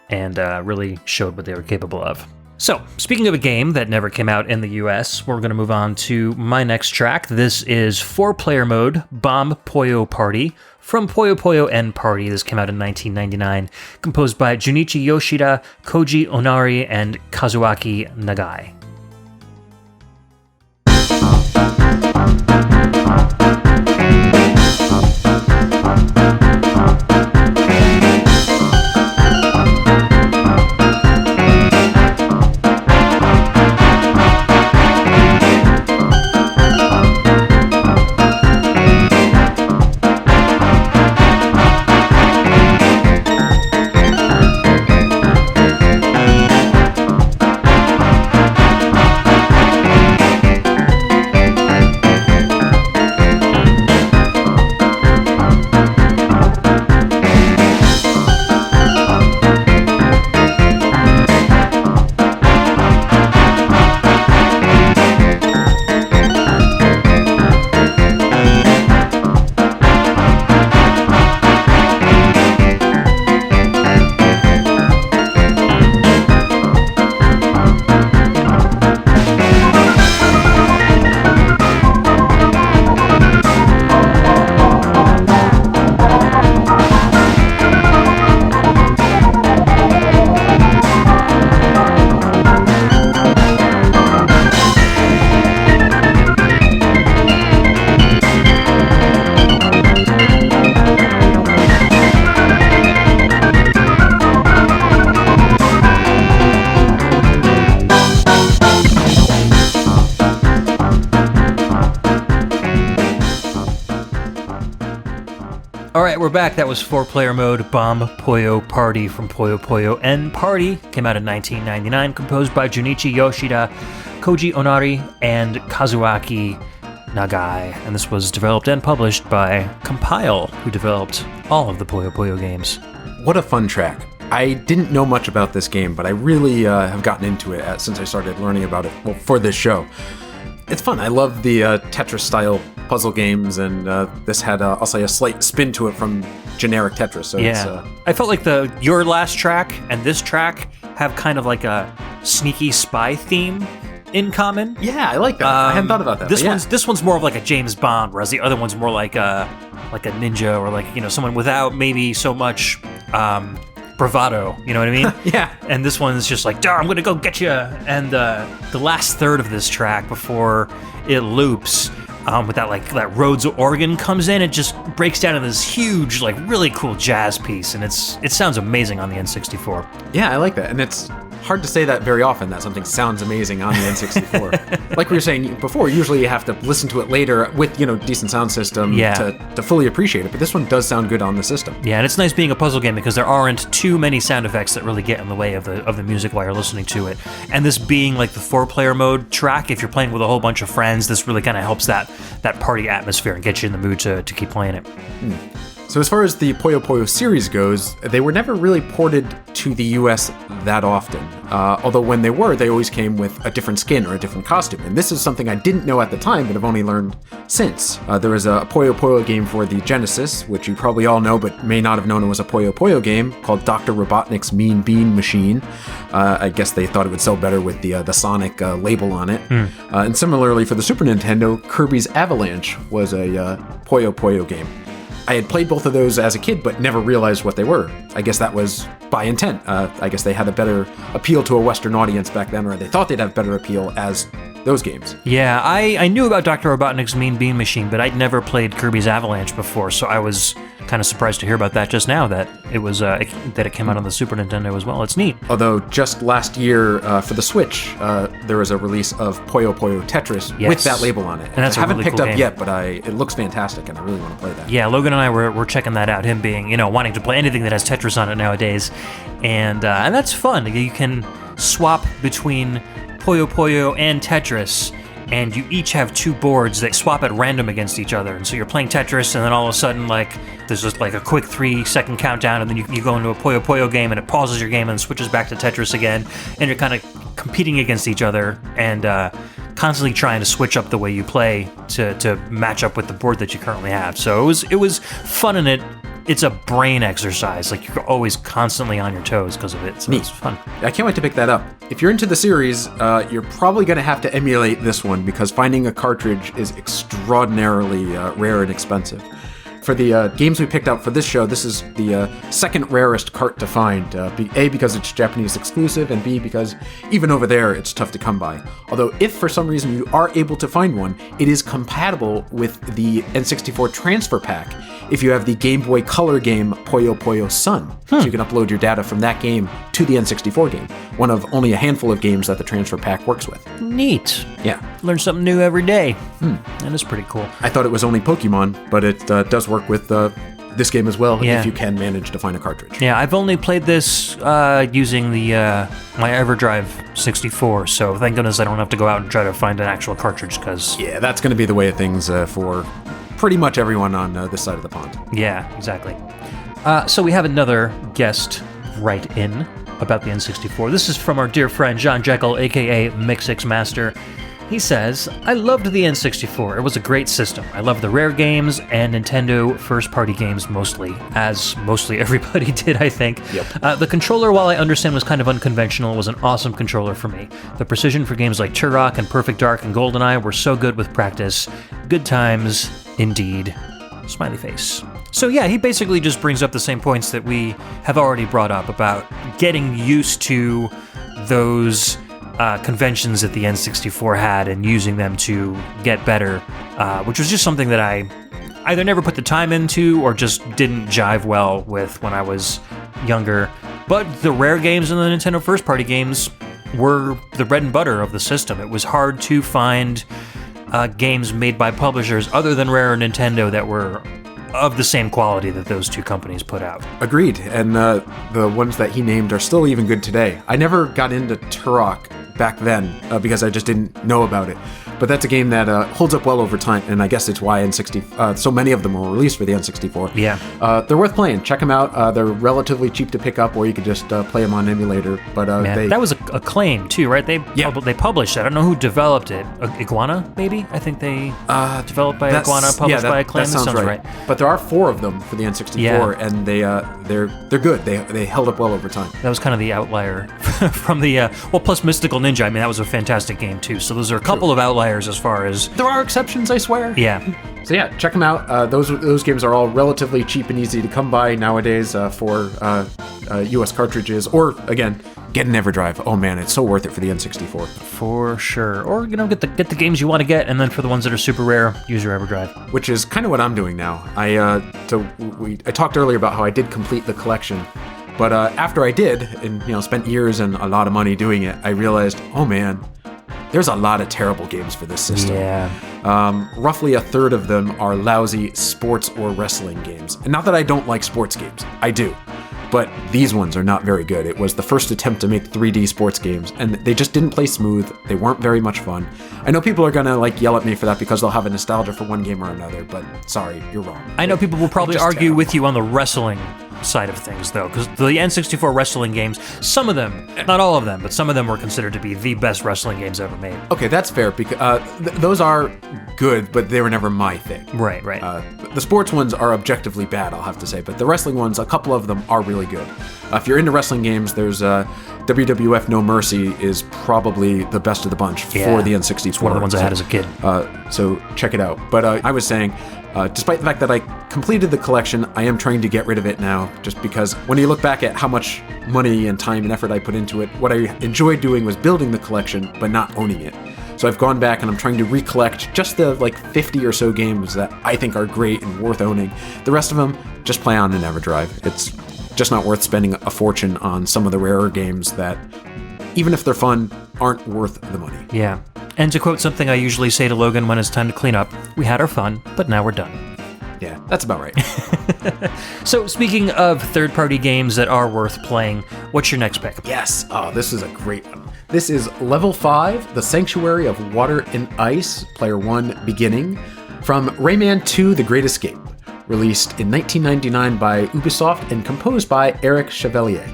and really showed what they were capable of. So, speaking of a game that never came out in the US, we're going to move on to my next track. This is 4-player mode, Bomb Puyo Party, from Puyo Puyo N Party. This came out in 1999, composed by Junichi Yoshida, Koji Onari, and Kazuaki Nagai. All right, we're back. That was 4-player mode, Bomb Puyo Party from Puyo Puyo N Party. Came out in 1999, composed by Junichi Yoshida, Koji Onari, and Kazuaki Nagai. And this was developed and published by Compile, who developed all of the Puyo Puyo games. What a fun track. I didn't know much about this game, but I really have gotten into it since I started learning about it for this show. It's fun. I love the Tetris-style puzzle games, and this had, I'll say, a slight spin to it from generic Tetris. So yeah, I felt like your last track and this track have kind of like a sneaky spy theme in common. Yeah, I like that. I hadn't thought about that. This one's more of like a James Bond, whereas the other one's more like a ninja, or like, someone without maybe so much bravado, you know what I mean? Yeah. And this one's just like, I'm gonna go get you. And the last third of this track before it loops, with that Rhodes organ comes in, it just breaks down in this huge, like, really cool jazz piece, and it sounds amazing on the N64. Yeah, I like that, and it's hard to say that very often, that something sounds amazing on the N64. Like we were saying before, usually you have to listen to it later with, decent sound system to fully appreciate it, but this one does sound good on the system. Yeah, and it's nice being a puzzle game because there aren't too many sound effects that really get in the way of the music while you're listening to it. And this being like the 4-player mode track, if you're playing with a whole bunch of friends, this really kind of helps that party atmosphere and get you in the mood to keep playing it. So as far as the Puyo Puyo series goes, they were never really ported to the US that often. Although when they were, they always came with a different skin or a different costume. And this is something I didn't know at the time, but have only learned since. There was a Puyo Puyo game for the Genesis, which you probably all know, but may not have known it was a Puyo Puyo game, called Dr. Robotnik's Mean Bean Machine. I guess they thought it would sell better with the Sonic label on it. And similarly for the Super Nintendo, Kirby's Avalanche was a Puyo Puyo game. I had played both of those as a kid, but never realized what they were. I guess that was by intent. I guess they had a better appeal to a Western audience back then, or they thought they'd have better appeal as those games. Yeah, I knew about Dr. Robotnik's Mean Bean Machine, but I'd never played Kirby's Avalanche before, so I was kind of surprised to hear about that just now, that it was that it came out on the Super Nintendo as well. It's neat. Although just last year for the Switch, there was a release of Puyo Puyo Tetris with that label on it. And that's I haven't really picked cool up game yet, but it looks fantastic, and I really want to play that. Yeah, Logan and I were checking that out. Him being, wanting to play anything that has Tetris on it nowadays, and that's fun. You can swap between Puyo Puyo and Tetris, and you each have 2 boards that swap at random against each other. And so you're playing Tetris, and then all of a sudden, there's just a quick 3-second countdown, and then you go into a Puyo Puyo game, and it pauses your game and switches back to Tetris again, and you're kind of competing against each other and constantly trying to switch up the way you play to match up with the board that you currently have. So it was fun, and it's a brain exercise. Like, you're always constantly on your toes because of it. So it's fun. I can't wait to pick that up. If you're into the series, you're probably going to have to emulate this one, because finding a cartridge is extraordinarily rare and expensive. For the games we picked out for this show, this is the second rarest cart to find. A, because it's Japanese exclusive, and B, because even over there, it's tough to come by. Although, if for some reason you are able to find one, it is compatible with the N64 transfer pack if you have the Game Boy Color game Puyo Puyo Sun. So you can upload your data from that game to the N64 game, one of only a handful of games that the transfer pack works with. Neat. Yeah. Learn something new every day. That is pretty cool. I thought it was only Pokemon, but it does work with this game as well, if you can manage to find a cartridge. Yeah, I've only played this using the my EverDrive 64, so thank goodness I don't have to go out and try to find an actual cartridge, because... Yeah, that's going to be the way of things for pretty much everyone on this side of the pond. Yeah, exactly. So we have another guest write in about the N64. This is from our dear friend John Jekyll, aka Mixix Master. He says, I loved the N64. It was a great system. I loved the Rare games and Nintendo first-party games mostly, as mostly everybody did, I think. Yep. The controller, while I understand was kind of unconventional, was an awesome controller for me. The precision for games like Turok and Perfect Dark and GoldenEye were so good with practice. Good times, indeed. Smiley face. So yeah, he basically just brings up the same points that we have already brought up about getting used to those conventions that the N64 had and using them to get better, which was just something that I either never put the time into or just didn't jive well with when I was younger. But the Rare games and the Nintendo first-party games were the bread and butter of the system. It was hard to find games made by publishers other than Rare and Nintendo that were of the same quality that those two companies put out. Agreed. And the ones that he named are still even good today. I never got into Turok back then because I just didn't know about it. But that's a game that holds up well over time, and I guess it's why so many of them were released for the N64. Yeah. They're worth playing. Check them out. They're relatively cheap to pick up, or you could just play them on emulator. But that was a claim too, right? They published it. I don't know who developed it. Iguana, maybe? I think they developed by Iguana, published by Acclaim. That sounds right. But there are 4 of them for the N64, and they're good. They held up well over time. That was kind of the outlier from the plus Mystical Ninja. I mean, that was a fantastic game too. So those are a couple of outliers as far as there are exceptions, I swear. Yeah. So yeah, check them out. Those games are all relatively cheap and easy to come by nowadays for US cartridges, or again, get an EverDrive. Oh man, it's so worth it for the N64. For sure. Or get the games you want to get, and then for the ones that are super rare, use your EverDrive. Which is kind of what I'm doing now. I talked earlier about how I did complete the collection. But after I did, and spent years and a lot of money doing it, I realized, oh man, there's a lot of terrible games for this system. Yeah. Roughly a third of them are lousy sports or wrestling games. And not that I don't like sports games. I do. But these ones are not very good. It was the first attempt to make 3D sports games, and they just didn't play smooth. They weren't very much fun. I know people are gonna yell at me for that because they'll have a nostalgia for one game or another, but sorry, you're wrong. I know people will probably argue with you on the wrestling side of things, though, because the N64 wrestling games, some of them, not all of them, but some of them were considered to be the best wrestling games ever made. Okay, that's fair, because those are good, but they were never my thing. Right. The sports ones are objectively bad, I'll have to say, but the wrestling ones, a couple of them are really good. If you're into wrestling games, there's WWF No Mercy is probably the best of the bunch for the N64. It's one of the ones I had as a kid. So check it out. But I was saying, despite the fact that I completed the collection, I am trying to get rid of it now, just because when you look back at how much money and time and effort I put into it, what I enjoyed doing was building the collection, but not owning it. So I've gone back and I'm trying to recollect just the 50 or so games that I think are great and worth owning. The rest of them, just play on an EverDrive. It's just not worth spending a fortune on some of the rarer games that, even if they're fun, aren't worth the money. Yeah. And to quote something I usually say to Logan when it's time to clean up, we had our fun, but now we're done. Yeah, that's about right. So speaking of third-party games that are worth playing, what's your next pick? Yes. Oh, this is a great one. This is Level 5, The Sanctuary of Water and Ice, Player 1 Beginning, from Rayman 2: The Great Escape, released in 1999 by Ubisoft and composed by Eric Chevalier.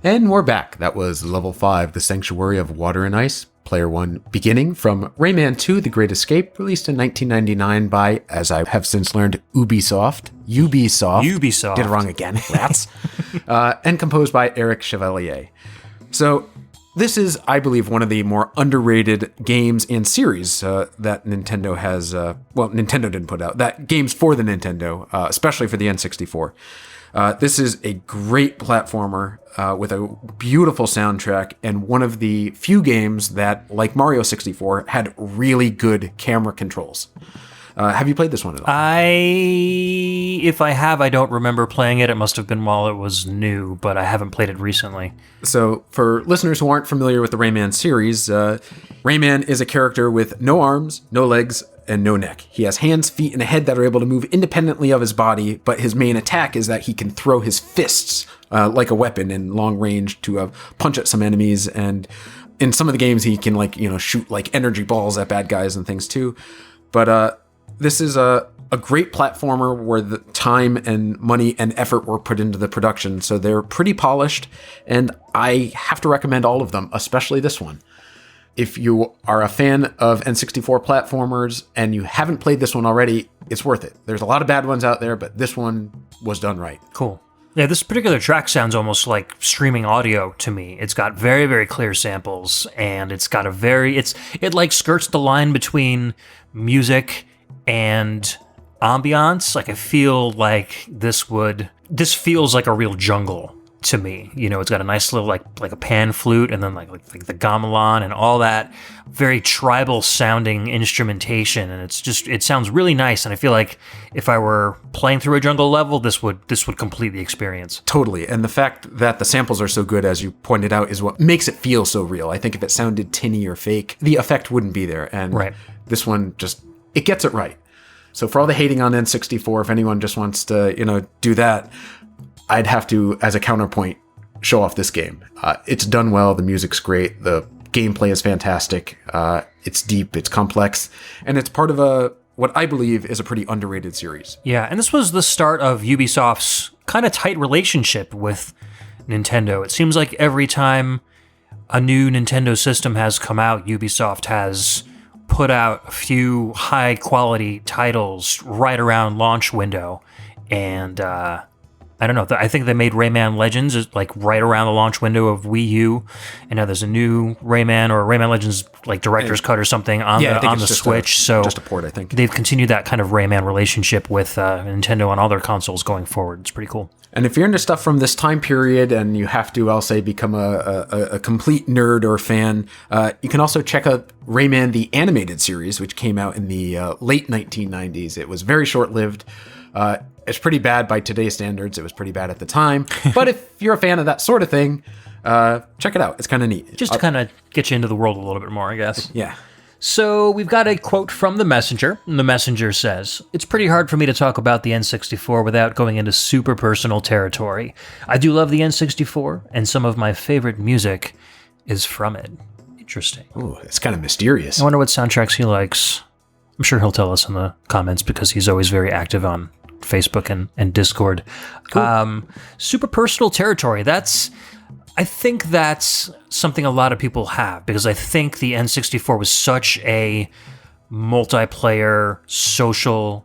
And we're back. That was Level 5, The Sanctuary of Water and Ice, Player 1 Beginning, from Rayman 2: The Great Escape, released in 1999 by, as I have since learned, Ubisoft. Ubisoft. Did it wrong again, rats. And composed by Eric Chevalier. So this is, I believe, one of the more underrated games and series that Nintendo has, Nintendo didn't put out, that games for the Nintendo, especially for the N64. This is a great platformer with a beautiful soundtrack and one of the few games that, like Mario 64, had really good camera controls. Have you played this one at all? If I have, I don't remember playing it. It must have been while it was new, but I haven't played it recently. So for listeners who aren't familiar with the Rayman series, Rayman is a character with no arms, no legs, and no neck. He has hands, feet, and a head that are able to move independently of his body, but his main attack is that he can throw his fists like a weapon in long range to punch at some enemies, and in some of the games he can shoot energy balls at bad guys and things too. But this is a great platformer where the time and money and effort were put into the production. So they're pretty polished, and I have to recommend all of them, especially this one. If you are a fan of N64 platformers and you haven't played this one already, it's worth it. There's a lot of bad ones out there, but this one was done right. Cool. Yeah, this particular track sounds almost like streaming audio to me. It's got very, very clear samples, and it's got it like skirts the line between music and ambiance. Like, I feel like this feels like a real jungle to me. You know, it's got a nice little like a pan flute, and then like the gamelan and all that very tribal sounding instrumentation, and it sounds really nice. And I feel like if I were playing through a jungle level, this would complete the experience. Totally. And the fact that the samples are so good, as you pointed out, is what makes it feel so real. I think if it sounded tinny or fake, the effect wouldn't be there. And This one it gets it right. So for all the hating on N64, if anyone just wants to, do that, I'd have to, as a counterpoint, show off this game. It's done well. The music's great. The gameplay is fantastic. It's deep. It's complex. And it's part of what I believe is a pretty underrated series. Yeah, and this was the start of Ubisoft's kind of tight relationship with Nintendo. It seems like every time a new Nintendo system has come out, Ubisoft has put out a few high-quality titles right around launch window. And I don't know. I think they made Rayman Legends like right around the launch window of Wii U, and now there's a new Rayman or Rayman Legends like director's cut or something on the Switch. So just a port, I think. They've continued that kind of Rayman relationship with Nintendo on all their consoles going forward. It's pretty cool. And if you're into stuff from this time period and you have to, I'll say, become a complete nerd or fan, you can also check out Rayman the Animated Series, which came out in the late 1990s. It was very short-lived. It's pretty bad by today's standards. It was pretty bad at the time. But if you're a fan of that sort of thing, check it out. It's kind of neat. Just to kind of get you into the world a little bit more, I guess. Yeah. So we've got a quote from the Messenger. And the Messenger says, "It's pretty hard for me to talk about the N64 without going into super personal territory. I do love the N64, and some of my favorite music is from it." Interesting. Ooh, it's kind of mysterious. I wonder what soundtracks he likes. I'm sure he'll tell us in the comments because he's always very active on Facebook and Discord. Cool. Super personal territory. I think that's something a lot of people have, because I think the N64 was such a multiplayer social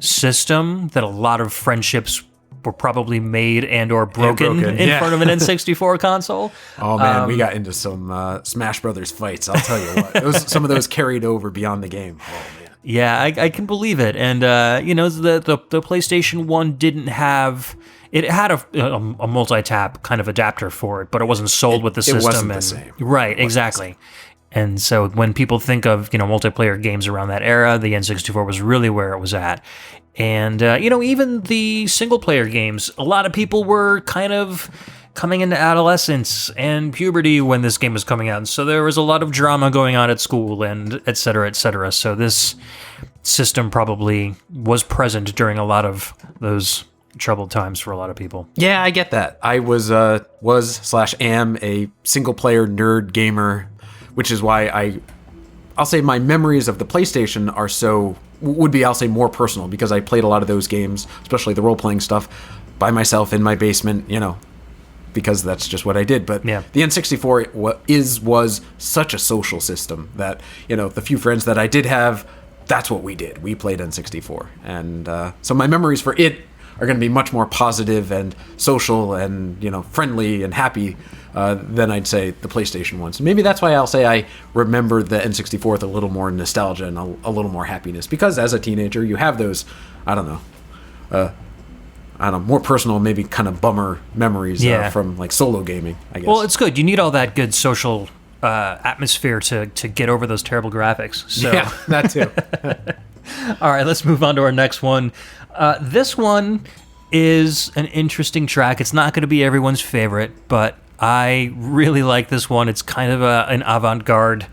system that a lot of friendships were probably made and or broken in front of an N64 console. Oh man, we got into some Smash Brothers fights. I'll tell you what. Some of those carried over beyond the game. Oh man. Yeah, I can believe it. And the PlayStation 1 didn't have. It had a multi-tap kind of adapter for it, but it wasn't sold with the system. It wasn't the same. Right, exactly. And so when people think of multiplayer games around that era, the N64 was really where it was at. And even the single-player games, a lot of people were kind of coming into adolescence and puberty when this game was coming out. And so there was a lot of drama going on at school and et cetera, et cetera. So this system probably was present during a lot of those troubled times for a lot of people. Yeah, I get that. I was /am a single player nerd gamer, which is why I'll say my memories of the PlayStation would be more personal, because I played a lot of those games, especially the role-playing stuff, by myself in my basement, because that's just what I did. But the N64 was such a social system that, the few friends that I did have, that's what we did. We played N64. And so my memories for it are going to be much more positive and social and, friendly and happy than I'd say the PlayStation ones. Maybe that's why I'll say I remember the N64 with a little more nostalgia and a little more happiness, because as a teenager, you have those, more personal, maybe kind of bummer memories from like solo gaming, I guess. Well, it's good. You need all that good social atmosphere to get over those terrible graphics. So. Yeah, that too. All right, let's move on to our next one. This one is an interesting track. It's not going to be everyone's favorite, but I really like this one. It's kind of an avant-garde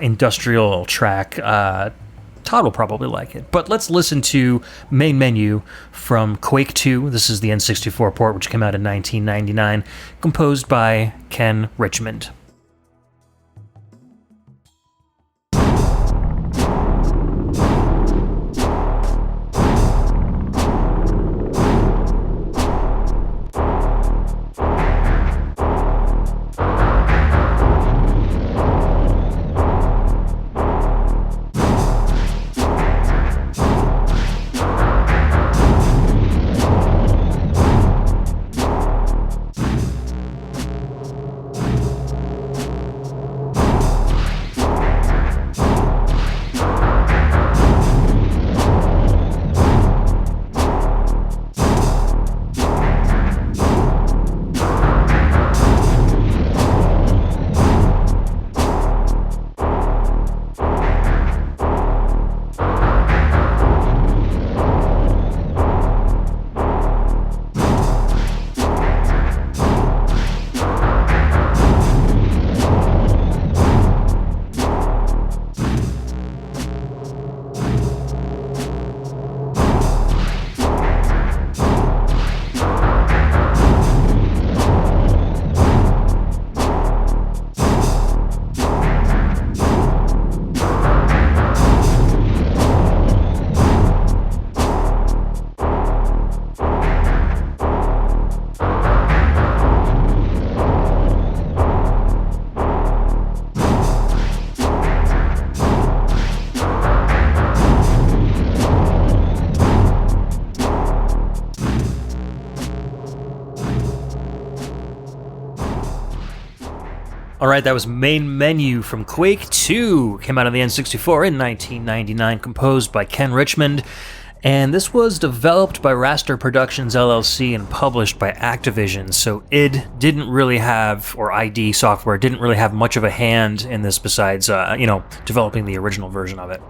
industrial track. Todd will probably like it. But let's listen to Main Menu from Quake 2. This is the N64 port, which came out in 1999, composed by Ken Richmond. All right, that was Main Menu from Quake 2. Came out on the N64 in 1999, composed by Ken Richmond. And this was developed by Raster Productions LLC and published by Activision. So id didn't really have, or ID Software didn't really have much of a hand in this besides, developing the original version of it.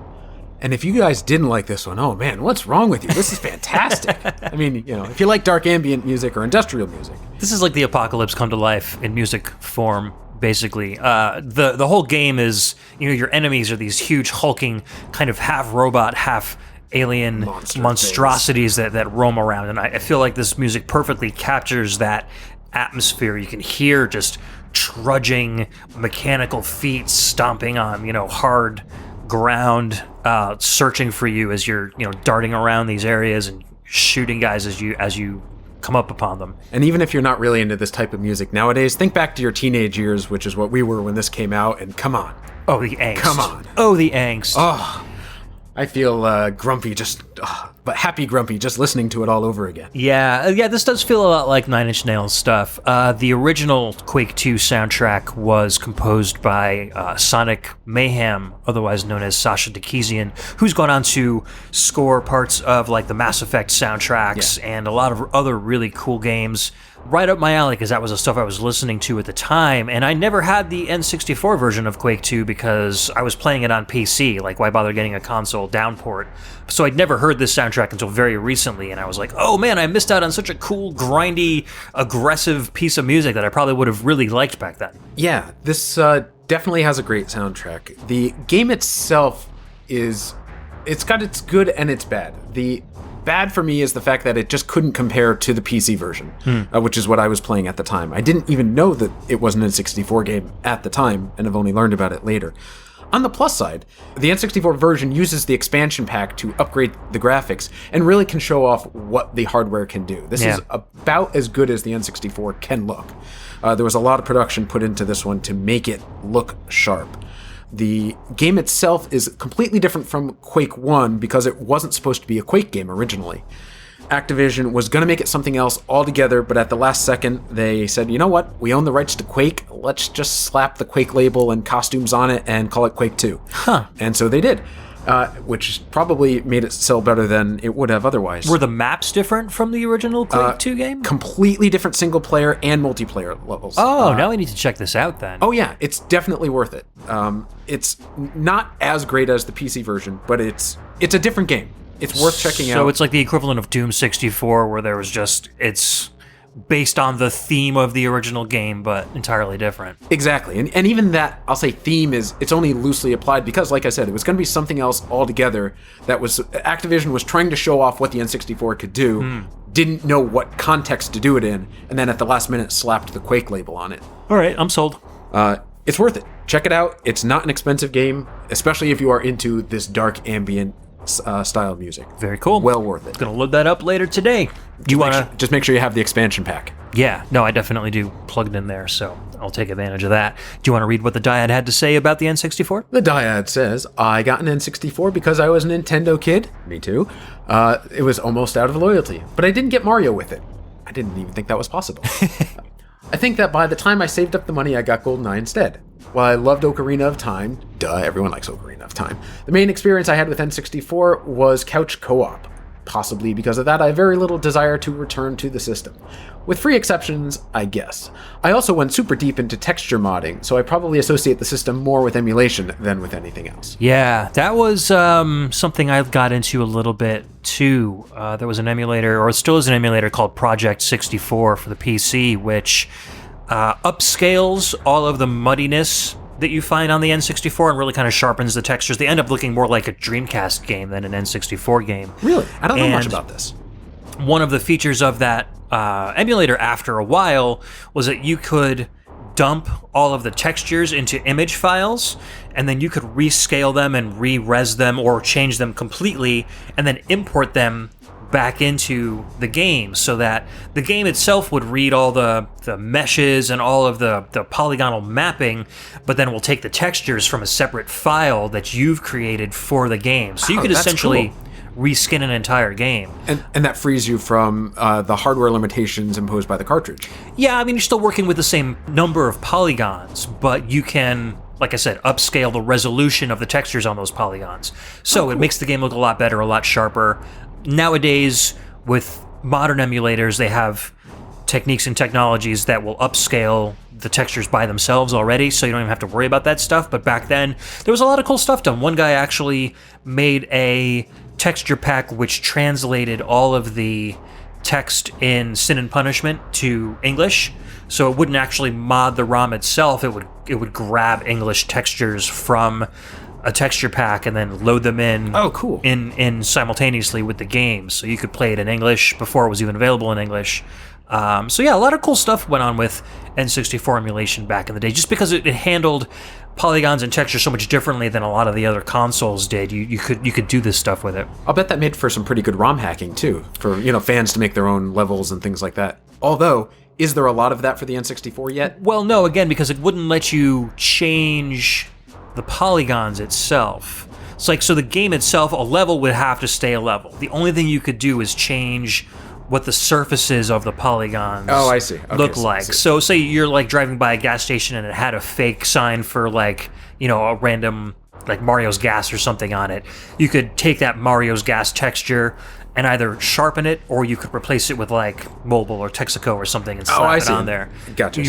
And if you guys didn't like this one, oh man, what's wrong with you? This is fantastic. I mean, if you like dark ambient music or industrial music. This is like the apocalypse come to life in music form, basically. The whole game is, your enemies are these huge hulking kind of half robot, half alien monstrosities that roam around, and I feel like this music perfectly captures that atmosphere. You can hear just trudging mechanical feet stomping on hard ground, searching for you as you're darting around these areas and shooting guys as you come up upon them. And even if you're not really into this type of music nowadays, think back to your teenage years, which is what we were when this came out, and come on. Oh, the angst. Come on. Oh, the angst. Oh, I feel grumpy, but happy grumpy, just listening to it all over again. Yeah, this does feel a lot like Nine Inch Nails stuff. The original Quake 2 soundtrack was composed by Sonic Mayhem, otherwise known as Sasha Dikisian, who's gone on to score parts of like the Mass Effect soundtracks and a lot of other really cool games. Right up my alley, because that was the stuff I was listening to at the time, and I never had the N64 version of Quake 2 because I was playing it on PC. Like, why bother getting a console downport? So I'd never heard this soundtrack until very recently, and I was like, oh man, I missed out on such a cool, grindy, aggressive piece of music that I probably would have really liked back then. Yeah, this definitely has a great soundtrack. The game itself it's got its good and its bad. The bad for me is the fact that it just couldn't compare to the PC version, which is what I was playing at the time. I didn't even know that it was an N64 game at the time, and I've only learned about it later. On the plus side, the N64 version uses the expansion pack to upgrade the graphics and really can show off what the hardware can do. This is about as good as the N64 can look. There was a lot of production put into this one to make it look sharp. The game itself is completely different from Quake 1 because it wasn't supposed to be a Quake game originally. Activision was going to make it something else altogether, but at the last second, they said, you know what? We own the rights to Quake. Let's just slap the Quake label and costumes on it and call it Quake 2. And so they did, which probably made it sell better than it would have otherwise. Were the maps different from the original Quake 2 game? Completely different single-player and multiplayer levels. Oh, now I need to check this out then. Oh yeah, it's definitely worth it. It's not as great as the PC version, but it's a different game. It's worth checking out. So it's like the equivalent of Doom 64, where there was it's based on the theme of the original game, but entirely different. Exactly. And even that, I'll say theme it's only loosely applied because, like I said, it was going to be something else altogether that Activision was trying to show off what the N64 could do, didn't know what context to do it in, and then at the last minute slapped the Quake label on it. All right, I'm sold. It's worth it. Check it out. It's not an expensive game, especially if you are into this dark ambient style music. Very cool. Well worth it. Gonna load that up later today. Just make sure you have the expansion pack. Yeah, no, I definitely do plug it in there, so I'll take advantage of that. Do you want to read what the dyad had to say about the N64? The dyad says, I got an N64 because I was a Nintendo kid. Me too. It was almost out of loyalty, but I didn't get Mario with it. I didn't even think that was possible. I think that by the time I saved up the money, I got GoldenEye instead. While I loved Ocarina of Time, everyone likes Ocarina of Time, the main experience I had with N64 was couch co-op. Possibly because of that, I have very little desire to return to the system. With free exceptions, I guess. I also went super deep into texture modding, so I probably associate the system more with emulation than with anything else. Yeah, that was something I got into a little bit too. There was an emulator, or still is an emulator, called Project 64 for the PC, which upscales all of the muddiness that you find on the N64 and really kind of sharpens the textures. They end up looking more like a Dreamcast game than an N64 game. Really? I don't know much about this. One of the features of that emulator after a while was that you could dump all of the textures into image files, and then you could rescale them and re-res them or change them completely and then import them back into the game so that the game itself would read all the meshes and all of the polygonal mapping, but then we'll take the textures from a separate file that you've created for the game. So you could essentially reskin an entire game. And that frees you from the hardware limitations imposed by the cartridge. Yeah, I mean, you're still working with the same number of polygons, but you can, like I said, upscale the resolution of the textures on those polygons. So It makes the game look a lot better, a lot sharper. Nowadays, with modern emulators, they have techniques and technologies that will upscale the textures by themselves already, so you don't even have to worry about that stuff. But back then, there was a lot of cool stuff done. One guy actually made a texture pack which translated all of the text in Sin and Punishment to English, so it wouldn't actually mod the ROM itself. It would grab English textures from a texture pack and then load them in. Oh, cool. In simultaneously with the game, so you could play it in English before it was even available in English. So yeah, a lot of cool stuff went on with N64 emulation back in the day, just because it handled polygons and textures so much differently than a lot of the other consoles did. You could do this stuff with it. I'll bet that made for some pretty good ROM hacking too, for fans to make their own levels and things like that. Although, is there a lot of that for the N64 yet? Well, no, again, because it wouldn't let you change the polygons itself. It's like, so the game itself, a level would have to stay a level. The only thing you could do is change what the surfaces of the polygons look like. So say you're like driving by a gas station and it had a fake sign for like, a random like Mario's Gas or something on it. You could take that Mario's Gas texture and either sharpen it, or you could replace it with like Mobile or Texaco or something and slap it on there. Gotcha.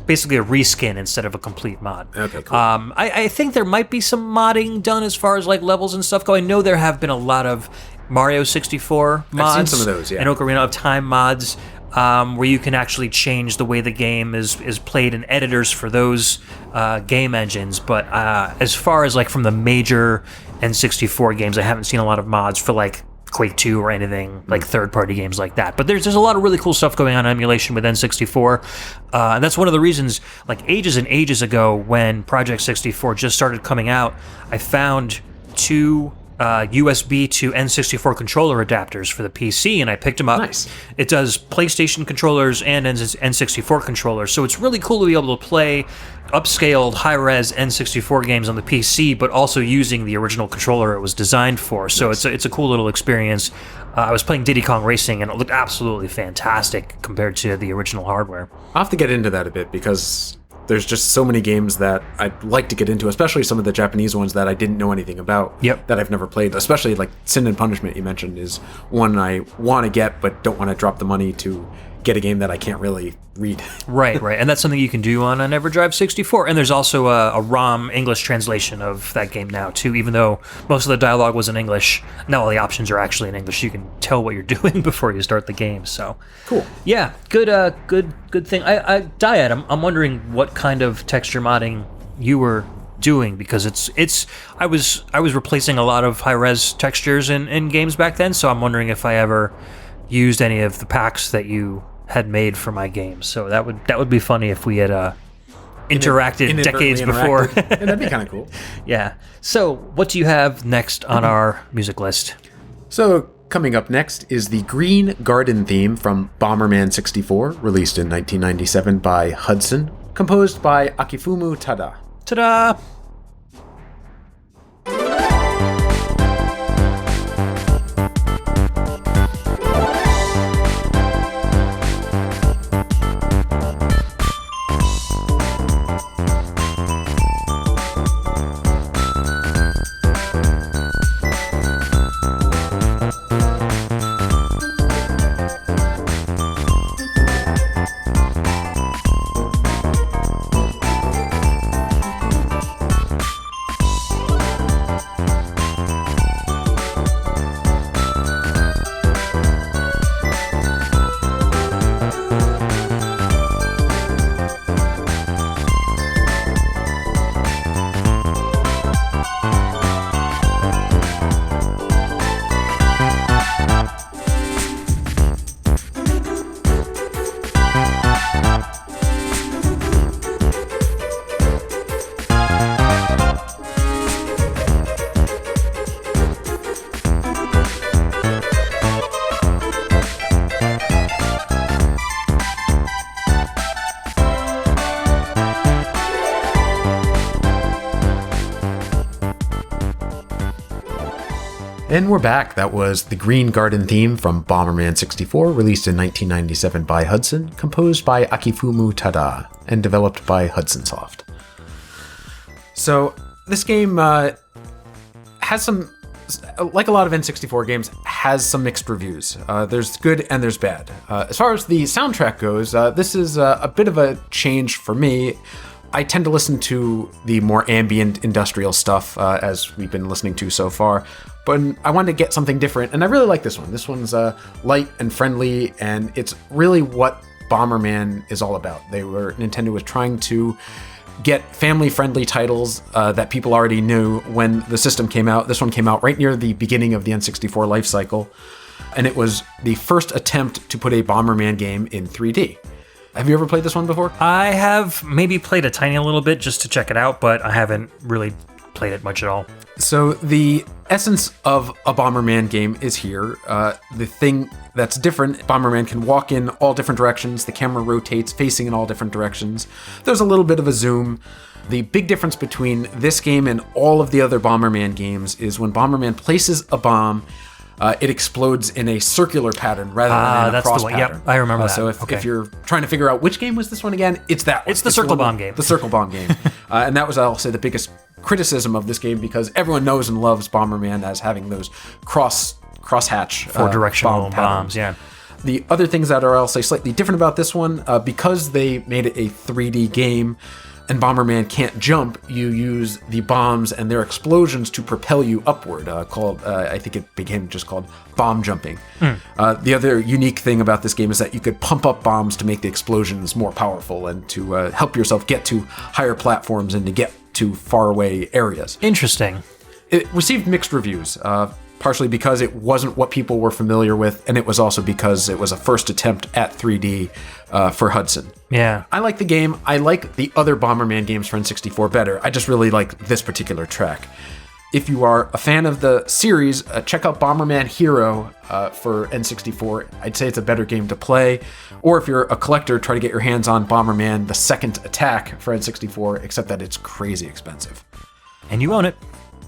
Basically a reskin instead of a complete mod. Okay, cool. I think there might be some modding done as far as like levels and stuff go. I know there have been a lot of Mario 64 mods. I've seen some of those, yeah. And Ocarina of Time mods, where you can actually change the way the game is played in editors for those game engines. But as far as like from the major N64 games, I haven't seen a lot of mods for like Quake 2 or anything like third-party games like that. But there's a lot of really cool stuff going on in emulation with N64, and that's one of the reasons, like ages and ages ago when Project 64 just started coming out, I found two USB to N64 controller adapters for the PC, and I picked them up. Nice. It does PlayStation controllers and N64 controllers, so it's really cool to be able to play upscaled, high-res N64 games on the PC, but also using the original controller it was designed for. So Nice. it's a cool little experience. I was playing Diddy Kong Racing, and it looked absolutely fantastic compared to the original hardware. I'll have to get into that a bit, because there's just so many games that I'd like to get into, especially some of the Japanese ones that I didn't know anything about. Yep. That I've never played, especially like Sin and Punishment you mentioned is one I want to get but don't want to drop the money to get a game that I can't really read. Right. And that's something you can do on an EverDrive 64. And there's also a ROM English translation of that game now, too, even though most of the dialogue was in English. Now all the options are actually in English. You can tell what you're doing before you start the game. So Cool. Yeah, good thing. Diad, I'm wondering what kind of texture modding you were doing, because I was replacing a lot of high-res textures in games back then, so I'm wondering if I ever used any of the packs that you had made for my games. So that would be funny if we had interacted decades before. Yeah, that'd be kind of cool. Yeah. So what do you have next on our music list? So coming up next is the Green Garden theme from Bomberman 64, released in 1997 by Hudson, composed by Akifumu Tada. Ta-da! And we're back. That was the Green Garden theme from Bomberman 64, released in 1997 by Hudson, composed by Akifumu Tada, and developed by Hudson Soft. So this game has some, like a lot of N64 games, has some mixed reviews. There's good and there's bad. As far as the soundtrack goes, this is a bit of a change for me. I tend to listen to the more ambient industrial stuff, as we've been listening to so far, but I wanted to get something different, and I really like this one. This one's light and friendly, and it's really what Bomberman is all about. Nintendo was trying to get family-friendly titles that people already knew when the system came out. This one came out right near the beginning of the N64 life cycle, and it was the first attempt to put a Bomberman game in 3D. Have you ever played this one before? I have maybe played a tiny little bit just to check it out, but I haven't really played it much at all. So the essence of a Bomberman game is here. The thing that's different, Bomberman can walk in all different directions. The camera rotates, facing in all different directions. There's a little bit of a zoom. The big difference between this game and all of the other Bomberman games is when Bomberman places a bomb, it explodes in a circular pattern rather than in a cross pattern. Yep, I remember that. So if you're trying to figure out which game was this one again, it's that one. It's the circle bomb game. The circle bomb game. And that was, I'll say, the biggest criticism of this game, because everyone knows and loves Bomberman as having those crosshatch for directional bombs, yeah. The other things that are, I'll say, slightly different about this one, because they made it a 3D game and Bomberman can't jump, you use the bombs and their explosions to propel you upward, called, I think it became just called bomb jumping. The other unique thing about this game is that you could pump up bombs to make the explosions more powerful and to help yourself get to higher platforms and to get to faraway areas. Interesting. It received mixed reviews, partially because it wasn't what people were familiar with, and it was also because it was a first attempt at 3D for Hudson. Yeah. I like the game. I like the other Bomberman games for N64 better. I just really like this particular track. If you are a fan of the series, check out Bomberman Hero for N64. I'd say it's a better game to play. Or if you're a collector, try to get your hands on Bomberman The Second Attack for N64, except that it's crazy expensive. And you own it.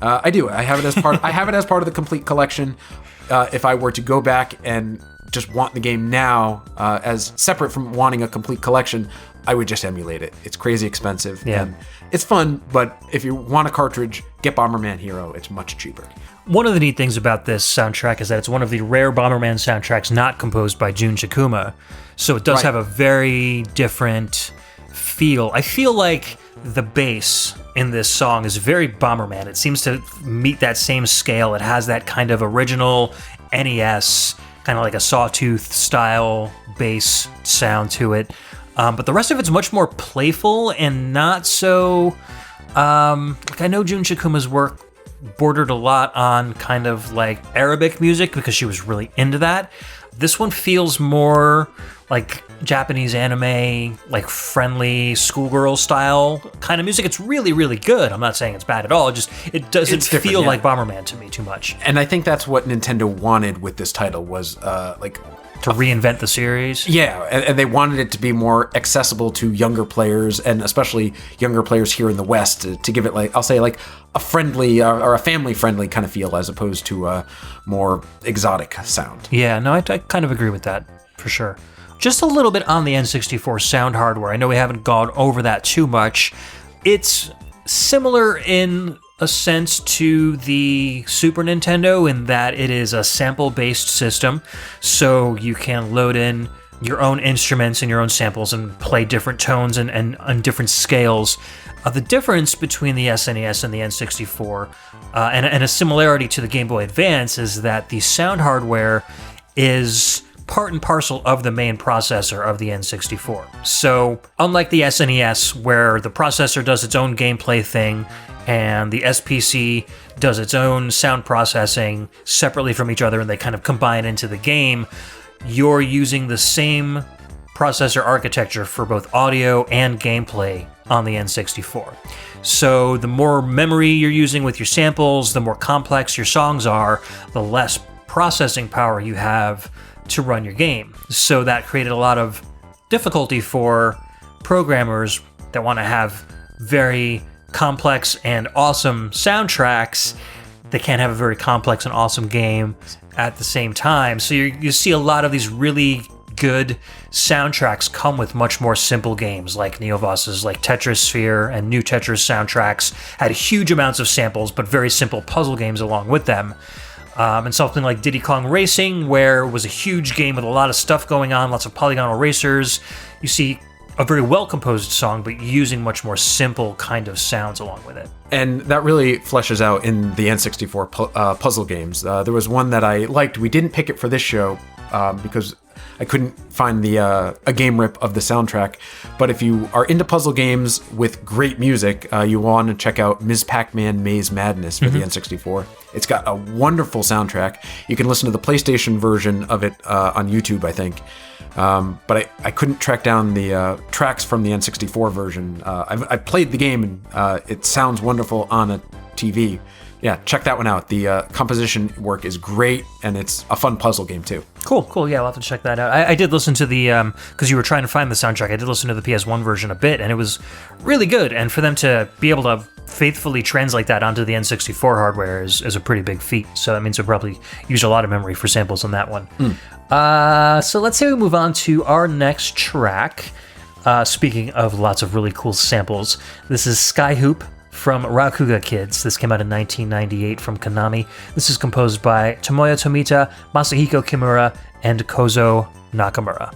I do. I have it as part. I have it as part of the complete collection. If I were to go back and just want the game now, as separate from wanting a complete collection, I would just emulate it. It's crazy expensive. Yeah. And it's fun, but if you want a cartridge, get Bomberman Hero. It's much cheaper. One of the neat things about this soundtrack is that it's one of the rare Bomberman soundtracks not composed by Jun Chikuma, so it does have a very different feel. I feel like the bass in this song is very Bomberman. It seems to meet that same scale. It has that kind of original NES, kind of like a Sawtooth style bass sound to it. But the rest of it's much more playful and not so... like I know Jun Chikuma's work bordered a lot on kind of like Arabic music because she was really into that. This one feels more like Japanese anime, like friendly schoolgirl style kind of music. It's really, really good. I'm not saying it's bad at all. It doesn't feel like Bomberman to me too much. And I think that's what Nintendo wanted with this title was to reinvent the series. Yeah, and they wanted it to be more accessible to younger players, and especially younger players here in the West, to give it, like, I'll say, like a friendly or a family-friendly kind of feel as opposed to a more exotic sound. Yeah, no, I kind of agree with that, for sure. Just a little bit on the N64 sound hardware. I know we haven't gone over that too much. It's similar in a sense to the Super Nintendo in that it is a sample-based system, so you can load in your own instruments and your own samples and play different tones and on different scales. The difference between the SNES and the N64, and a similarity to the Game Boy Advance, is that the sound hardware is part and parcel of the main processor of the N64. So, unlike the SNES, where the processor does its own gameplay thing, and the SPC does its own sound processing separately from each other, and they kind of combine into the game, you're using the same processor architecture for both audio and gameplay on the N64. So the more memory you're using with your samples, the more complex your songs are, the less processing power you have to run your game. So that created a lot of difficulty for programmers that want to have very complex and awesome soundtracks, they can't have a very complex and awesome game at the same time. So you see a lot of these really good soundtracks come with much more simple games, like Neovoss's like Tetris Sphere and New Tetris soundtracks had huge amounts of samples, but very simple puzzle games along with them. And something like Diddy Kong Racing, where it was a huge game with a lot of stuff going on, lots of polygonal racers. You see a very well-composed song, but using much more simple kind of sounds along with it. And that really fleshes out in the N64 puzzle games. There was one that I liked. We didn't pick it for this show because I couldn't find a game rip of the soundtrack. But if you are into puzzle games with great music, you want to check out Ms. Pac-Man Maze Madness for the N64. It's got a wonderful soundtrack. You can listen to the PlayStation version of it on YouTube, I think. But I couldn't track down the tracks from the N64 version. I played the game, and it sounds wonderful on a TV. Yeah, check that one out. The composition work is great, and it's a fun puzzle game, too. Cool. Yeah, I'll have to check that out. I did listen to the, because you were trying to find the soundtrack, I did listen to the PS1 version a bit, and it was really good. And for them to be able to faithfully translate that onto the N64 hardware is a pretty big feat. So that means they'll probably use a lot of memory for samples on that one. So let's say we move on to our next track. Speaking of lots of really cool samples, this is Skyhoop from Rakuga Kids. This came out in 1998 from Konami. This is composed by Tomoya Tomita, Masahiko Kimura, and Kozo Nakamura.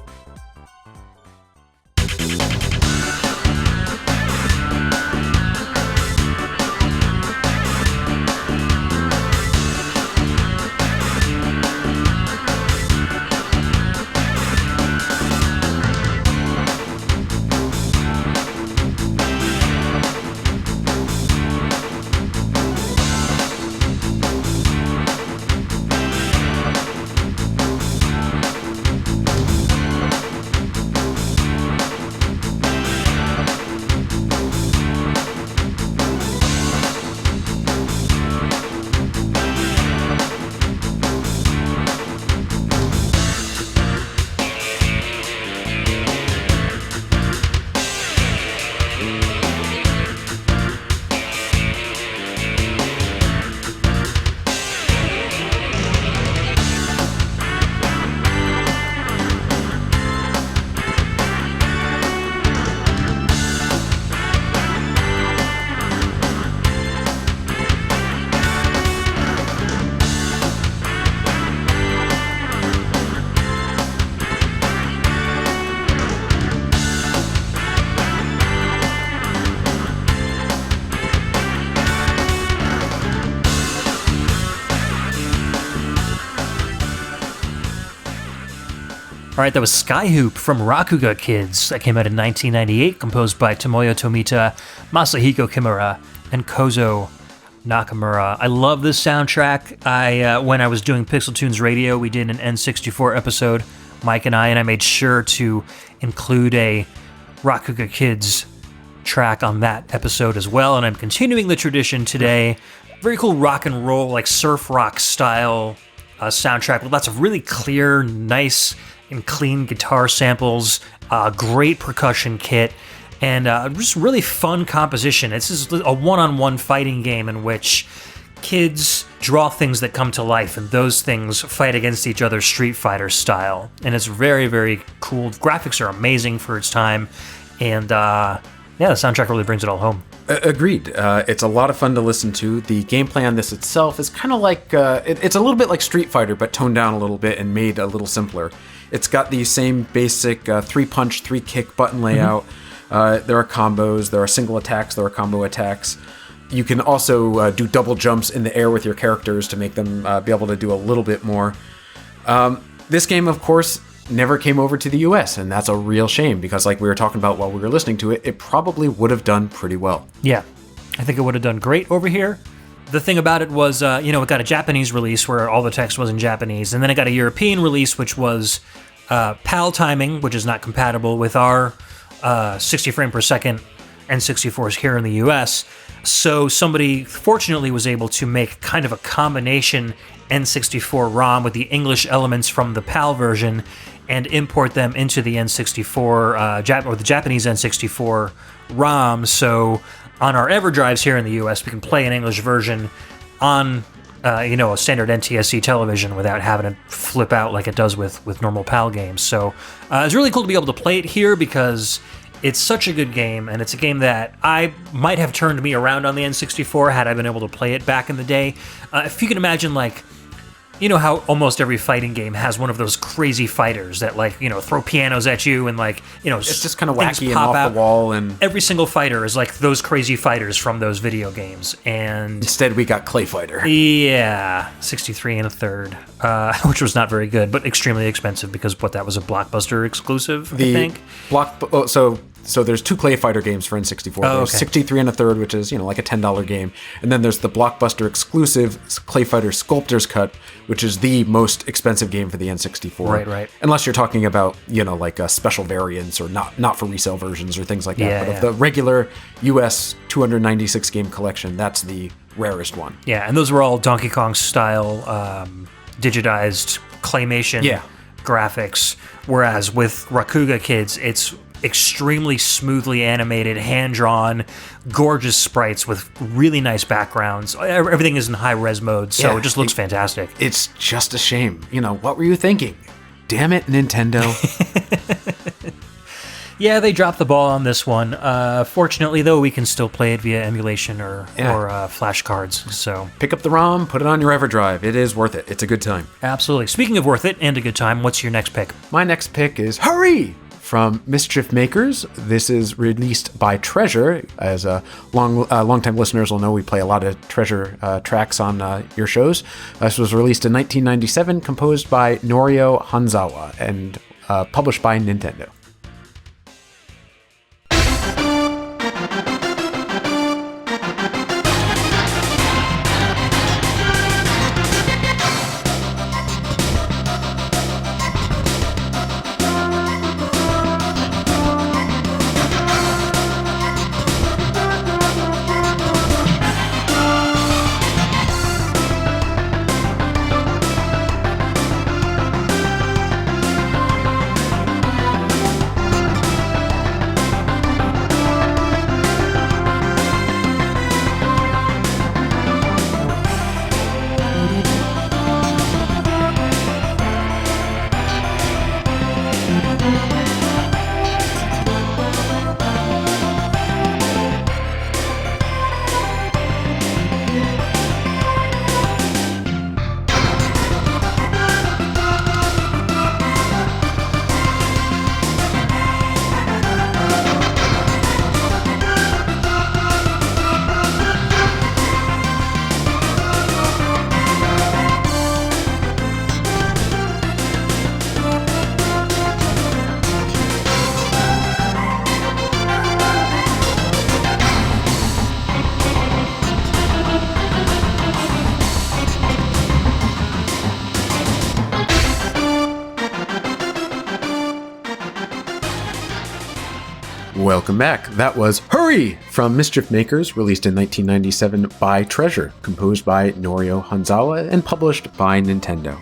All right, that was Skyhoop from Rakuga Kids. That came out in 1998, composed by Tomoya Tomita, Masahiko Kimura, and Kozo Nakamura. I love this soundtrack. When I was doing Pixel Tunes Radio, we did an N64 episode, Mike and I made sure to include a Rakuga Kids track on that episode as well, and I'm continuing the tradition today. Very cool rock and roll, like surf rock style soundtrack with lots of really clear, nice, and clean guitar samples, great percussion kit, and just really fun composition. This is a one-on-one fighting game in which kids draw things that come to life, and those things fight against each other Street Fighter style. And it's very, very cool. The graphics are amazing for its time, and the soundtrack really brings it all home. Agreed. It's a lot of fun to listen to. The gameplay on this itself is kind of like, it's a little bit like Street Fighter, but toned down a little bit and made a little simpler. It's got the same basic 3-punch, 3-kick button layout. There are combos, there are single attacks, there are combo attacks. You can also do double jumps in the air with your characters to make them be able to do a little bit more. This game, of course, never came over to the US, and that's a real shame because, like we were talking about while we were listening to it, it probably would have done pretty well. Yeah, I think it would have done great over here. The thing about it was, it got a Japanese release where all the text was in Japanese, and then it got a European release, which was PAL timing, which is not compatible with our 60 frame per second N64s here in the US. So somebody fortunately was able to make kind of a combination N64 ROM with the English elements from the PAL version and import them into the N64 or the Japanese N64 ROM. So on our EverDrives here in the US, we can play an English version on a standard NTSC television without having to flip out like it does with normal PAL games. So it's really cool to be able to play it here because it's such a good game, and it's a game that I might have turned me around on the N64 had I been able to play it back in the day. If you can imagine, like, you know how almost every fighting game has one of those crazy fighters that, like, throw pianos at you and, like, it's just kind of wacky and off the wall. And every single fighter is like those crazy fighters from those video games. And instead we got Clay Fighter. Yeah, 63 and a third, which was not very good, but extremely expensive because that was a Blockbuster exclusive, I think. So there's two Clay Fighter games for N64. There's 63 and a third, which is, like a $10 game. And then there's the Blockbuster exclusive Clay Fighter Sculptor's Cut, which is the most expensive game for the N64. Right. Unless you're talking about, like special variants or not for resale versions or things like that. Yeah, but of the regular US 296 game collection, that's the rarest one. Yeah, and those were all Donkey Kong style digitized claymation graphics. Whereas with Rakuga Kids, it's extremely smoothly animated, hand-drawn, gorgeous sprites with really nice backgrounds. Everything is in high-res mode, so it just looks fantastic. It's just a shame. What were you thinking? Damn it, Nintendo. Yeah, they dropped the ball on this one. Fortunately, though, we can still play it via emulation or flashcards. So pick up the ROM, put it on your EverDrive. It is worth it. It's a good time. Absolutely. Speaking of worth it and a good time, what's your next pick? My next pick is Hurry! From Mischief Makers. This is released by Treasure. As long-time listeners will know, we play a lot of Treasure tracks on your shows. This was released in 1997, composed by Norio Hanzawa, and published by Nintendo. Welcome back. That was Hurry! From Mischief Makers, released in 1997 by Treasure, composed by Norio Hanzawa, and published by Nintendo.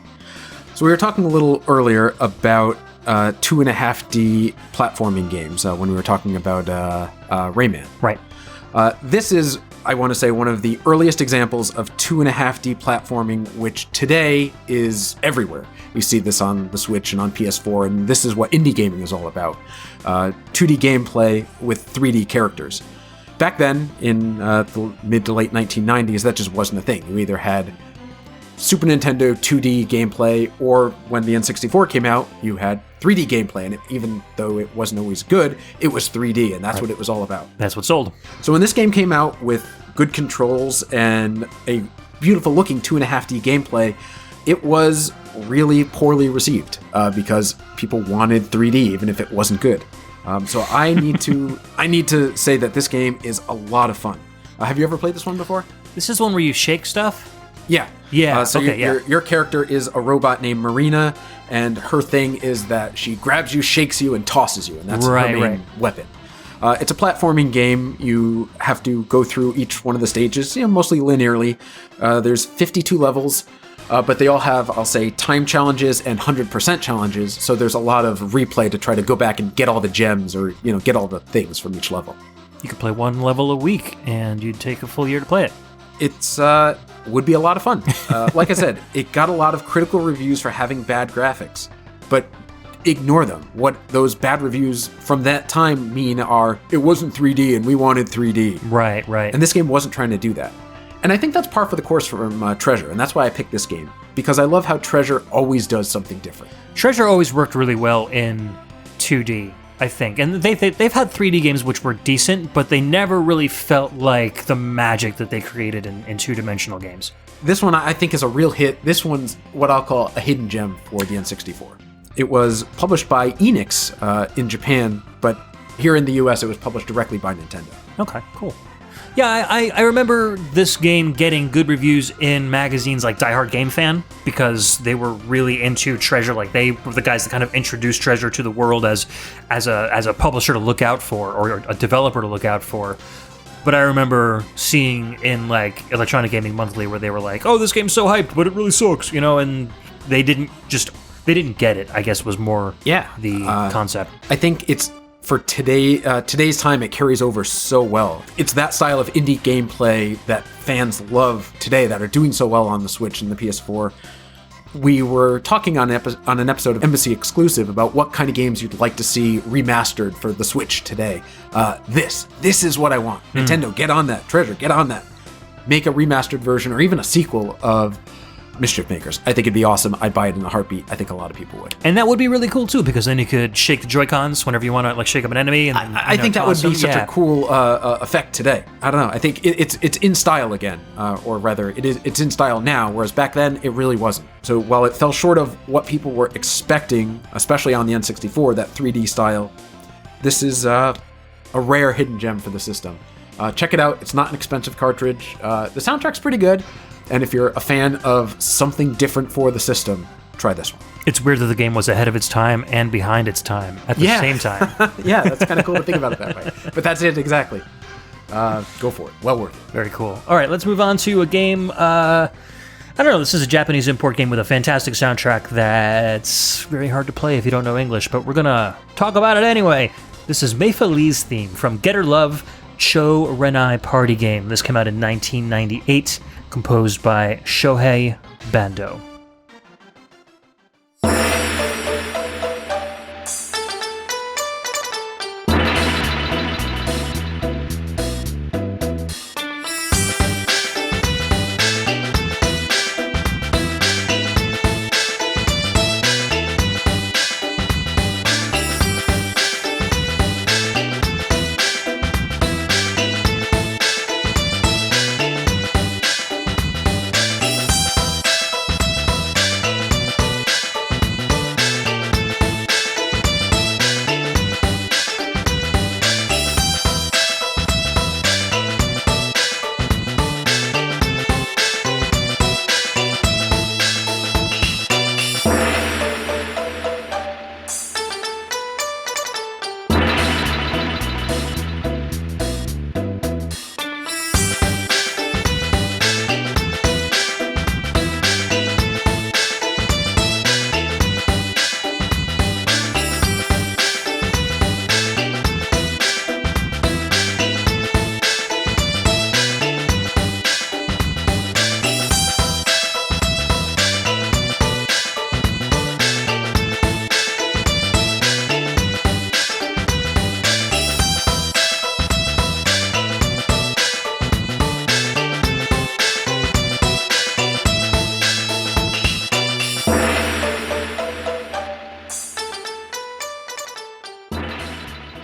So we were talking a little earlier about 2.5D platforming games when we were talking about Rayman. Right. This is, I want to say, one of the earliest examples of 2.5D platforming, which today is everywhere. You see this on the Switch and on PS4, and this is what indie gaming is all about. 2D gameplay with 3D characters. Back then, in the mid to late 1990s, that just wasn't a thing. You either had Super Nintendo 2D gameplay, or when the N64 came out, you had 3D gameplay, and even though it wasn't always good, it was 3D, and that's what it was all about. That's what sold. So when this game came out with good controls and a beautiful-looking 2.5D gameplay, it was really poorly received because people wanted 3D, even if it wasn't good. So I need to say that this game is a lot of fun. Have you ever played this one before? This is one where you shake stuff? Yeah. Yeah. Your character is a robot named Marina, and her thing is that she grabs you, shakes you, and tosses you, and that's her main weapon. It's a platforming game. You have to go through each one of the stages, mostly linearly. There's 52 levels, but they all have, I'll say, time challenges and 100% challenges. So there's a lot of replay to try to go back and get all the gems or get all the things from each level. You could play one level a week, and you'd take a full year to play it. It's would be a lot of fun. Like I said, it got a lot of critical reviews for having bad graphics, but ignore them. What those bad reviews from that time mean are, it wasn't 3D and we wanted 3D. Right. And this game wasn't trying to do that. And I think that's par for the course from Treasure, and that's why I picked this game, because I love how Treasure always does something different. Treasure always worked really well in 2D, I think. And they've had 3D games which were decent, but they never really felt like the magic that they created in two-dimensional games. This one I think is a real hit. This one's what I'll call a hidden gem for the N64. It was published by Enix in Japan, but here in the US it was published directly by Nintendo. Okay, cool. Yeah, I remember this game getting good reviews in magazines like Die Hard Game Fan, because they were really into Treasure. Like, they were the guys that kind of introduced Treasure to the world as a publisher to look out for, or a developer to look out for. But I remember seeing in like Electronic Gaming Monthly where they were like, "Oh, this game's so hyped, but it really sucks," and they didn't get it, I guess, was more the concept. I think it's, for today's time, it carries over so well. It's that style of indie gameplay that fans love today that are doing so well on the Switch and the PS4. We were talking on an episode of Embassy Exclusive about what kind of games you'd like to see remastered for the Switch today. This is what I want. Nintendo, get on that. Treasure, get on that. Make a remastered version or even a sequel of Mischief Makers. I think it'd be awesome. I'd buy it in a heartbeat. I think a lot of people would. And that would be really cool too, because then you could shake the Joy-Cons whenever you want to, like, shake up an enemy. And then, I think that would be such a cool effect today. I don't know. I think it's in style again, or rather, it's in style now. Whereas back then, it really wasn't. So while it fell short of what people were expecting, especially on the N64, that 3D style, this is a rare hidden gem for the system. Check it out. It's not an expensive cartridge. The soundtrack's pretty good. And if you're a fan of something different for the system, try this one. It's weird that the game was ahead of its time and behind its time at the same time. Yeah, that's kind of cool to think about it that way. But that's it, exactly. Go for it. Well worth it. Very cool. All right, let's move on to a game. I don't know, this is a Japanese import game with a fantastic soundtrack that's very hard to play if you don't know English, but we're going to talk about it anyway. This is Meifa Lee's theme from Getter Love Cho Renai Party Game. This came out in 1998. Composed by Shohei Bando.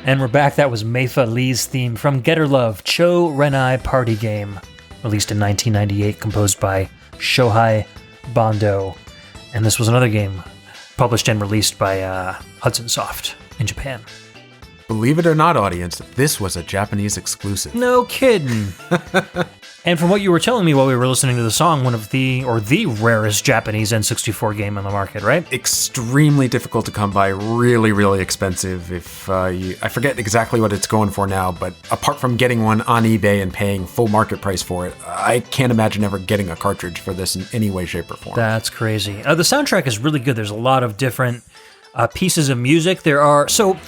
And we're back. That was Meifa Lee's theme from Getter Love Cho Renai Party Game, released in 1998, composed by Shohei Bando. And this was another game published and released by Hudson Soft in Japan. Believe it or not, audience, this was a Japanese exclusive. No kidding. And from what you were telling me while we were listening to the song, one of the rarest Japanese N64 game on the market, right? Extremely difficult to come by, really, really expensive. I forget exactly what it's going for now, but apart from getting one on eBay and paying full market price for it, I can't imagine ever getting a cartridge for this in any way, shape, or form. That's crazy. The soundtrack is really good. There's a lot of different pieces of music. There are... So,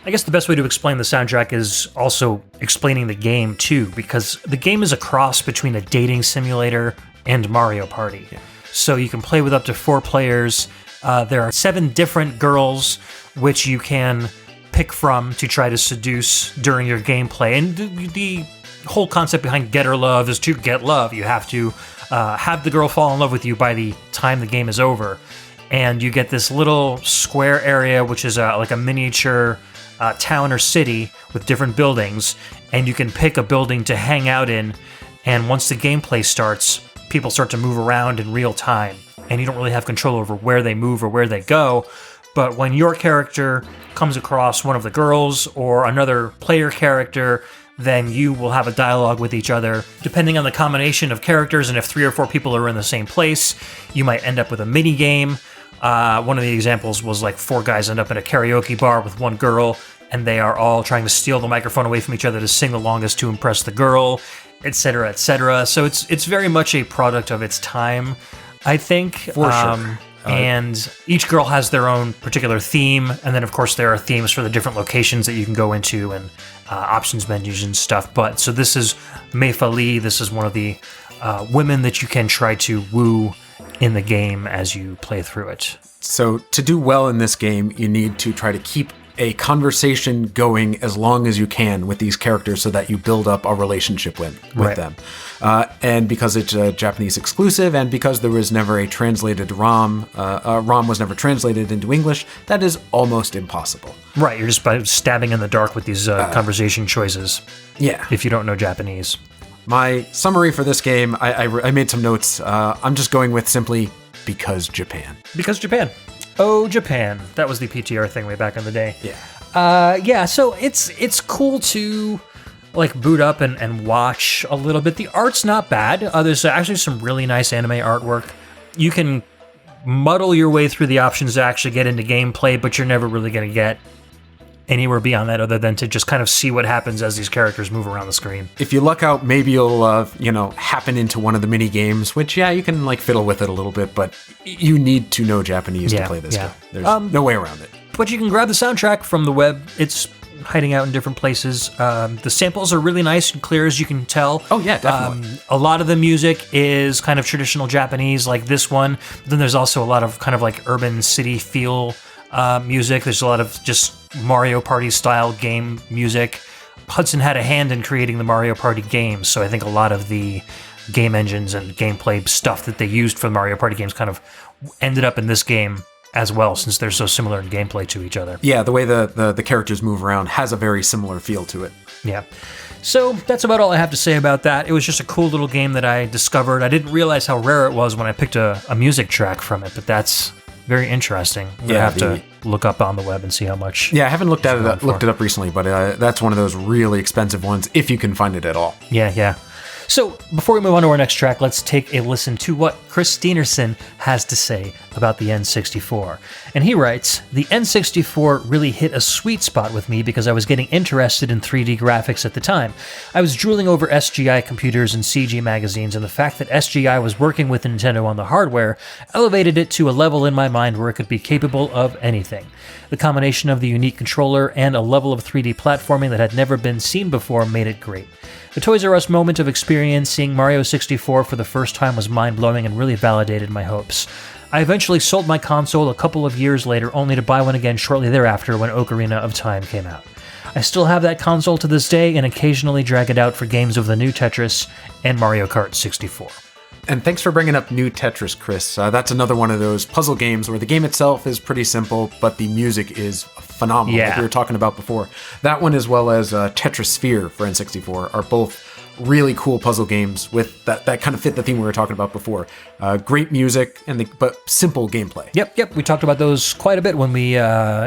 I guess the best way to explain the soundtrack is also explaining the game too, because the game is a cross between a dating simulator and Mario Party. Yeah. So you can play with up to 4 players. There are 7 different girls which you can pick from to try to seduce during your gameplay. And the whole concept behind Get Her Love is to get love. You have to have the girl fall in love with you by the time the game is over. And you get this little square area, which is like a miniature town or city with different buildings. And you can pick a building to hang out in. And once the gameplay starts, people start to move around in real time. And you don't really have control over where they move or where they go. But when your character comes across one of the girls or another player character, then you will have a dialogue with each other. Depending on the combination of characters and if 3 or 4 people are in the same place, you might end up with a mini game. One of the examples was like 4 guys end up in a karaoke bar with 1 girl, and they are all trying to steal the microphone away from each other to sing the longest to impress the girl, etc., etc. So it's very much a product of its time, I think. For sure. And each girl has their own particular theme, and then of course there are themes for the different locations that you can go into and options menus and stuff. But so this is Mei Fa Li. This is one of the women that you can try to woo in the game as you play through it. So to do well in this game, you need to try to keep a conversation going as long as you can with these characters so that you build up a relationship with them. And because it's a Japanese exclusive and because there was never a translated ROM, ROM was never translated into English, that is almost impossible. Right, you're just by stabbing in the dark with these conversation choices. Yeah. If you don't know Japanese. My summary for this game, I made some notes. I'm just going with simply because Japan. Because Japan. Oh, Japan. That was the PTR thing way back in the day. Yeah. Yeah, so it's cool to like boot up and watch a little bit. The art's not bad. There's actually some really nice anime artwork. You can muddle your way through the options to actually get into gameplay, but you're never really going to get anywhere beyond that other than to just kind of see what happens as these characters move around the screen. If you luck out, maybe you'll, happen into one of the mini games, which, yeah, you can, fiddle with it a little bit, but you need to know Japanese to play this game. There's no way around it. But you can grab the soundtrack from the web. It's hiding out in different places. The samples are really nice and clear, as you can tell. Oh, yeah, definitely. A lot of the music is kind of traditional Japanese, like this one. But then there's also a lot of kind of like urban city feel music. There's a lot of just Mario Party style game music. Hudson had a hand in creating the Mario Party games, so I think a lot of the game engines and gameplay stuff that they used for the Mario Party games kind of ended up in this game as well, since they're so similar in gameplay to each other. Yeah, the way the characters move around has a very similar feel to it. Yeah. So that's about all I have to say about that. It was just a cool little game that I discovered. I didn't realize how rare it was when I picked a music track from it, but that's very interesting. I have to look up on the web and see how much. Yeah, I haven't looked it up recently, but that's one of those really expensive ones if you can find it at all. Yeah. So before we move on to our next track, let's take a listen to what Chris Steenerson has to say about the N64. And he writes, "The N64 really hit a sweet spot with me because I was getting interested in 3D graphics at the time. I was drooling over SGI computers and CG magazines, and the fact that SGI was working with Nintendo on the hardware elevated it to a level in my mind where it could be capable of anything. The combination of the unique controller and a level of 3D platforming that had never been seen before made it great. The Toys R Us moment of experiencing Mario 64 for the first time was mind-blowing and really validated my hopes. I eventually sold my console a couple of years later, only to buy one again shortly thereafter when Ocarina of Time came out. I still have that console to this day and occasionally drag it out for games of the new Tetris and Mario Kart 64. And thanks for bringing up New Tetris, Chris. That's another one of those puzzle games where the game itself is pretty simple, but the music is phenomenal, like we were talking about before. That one, as well as Tetris Sphere for N64, are both really cool puzzle games with that kind of fit the theme we were talking about before. Great music, but simple gameplay. Yep. We talked about those quite a bit when we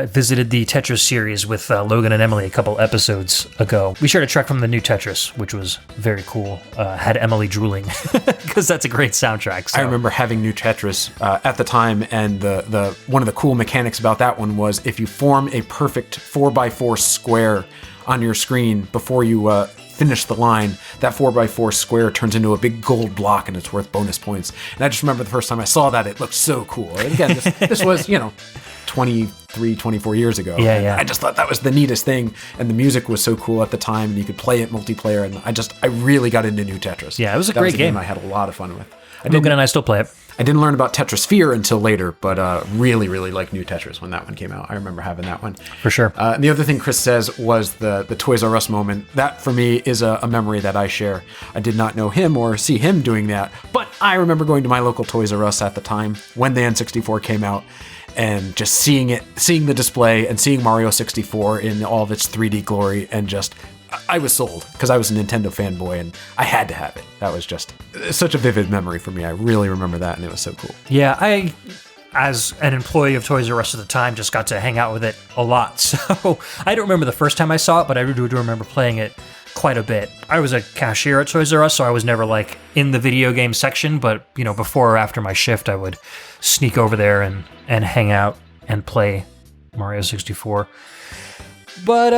visited the Tetris series with Logan and Emily a couple episodes ago. We shared a track from the new Tetris, which was very cool. Had Emily drooling, because that's a great soundtrack. So. I remember having new Tetris at the time, and the one of the cool mechanics about that one was if you form a perfect 4x4 square on your screen before you finish the line, that 4x4 square turns into a big gold block and it's worth bonus points. And I just remember the first time I saw that, it looked so cool. And again, this was, 23, 24 years ago. Yeah. I just thought that was the neatest thing. And the music was so cool at the time, and you could play it multiplayer. And I really got into New Tetris. Yeah, it was a great game. I had a lot of fun with. Logan and I still play it. I didn't learn about Tetrisphere until later, but really, really liked New Tetris when that one came out. I remember having that one. For sure. And the other thing Chris says was the Toys R Us moment. That, for me, is a memory that I share. I did not know him or see him doing that, but I remember going to my local Toys R Us at the time when the N64 came out, and just seeing the display and seeing Mario 64 in all of its 3D glory, and just, I was sold because I was a Nintendo fanboy and I had to have it. That was just such a vivid memory for me. I really remember that, and it was so cool. Yeah, I, as an employee of Toys R Us at the time, just got to hang out with it a lot. So I don't remember the first time I saw it, but I do remember playing it quite a bit. I was a cashier at Toys R Us, so I was never like in the video game section, but before or after my shift, I would sneak over there and hang out and play Mario 64. But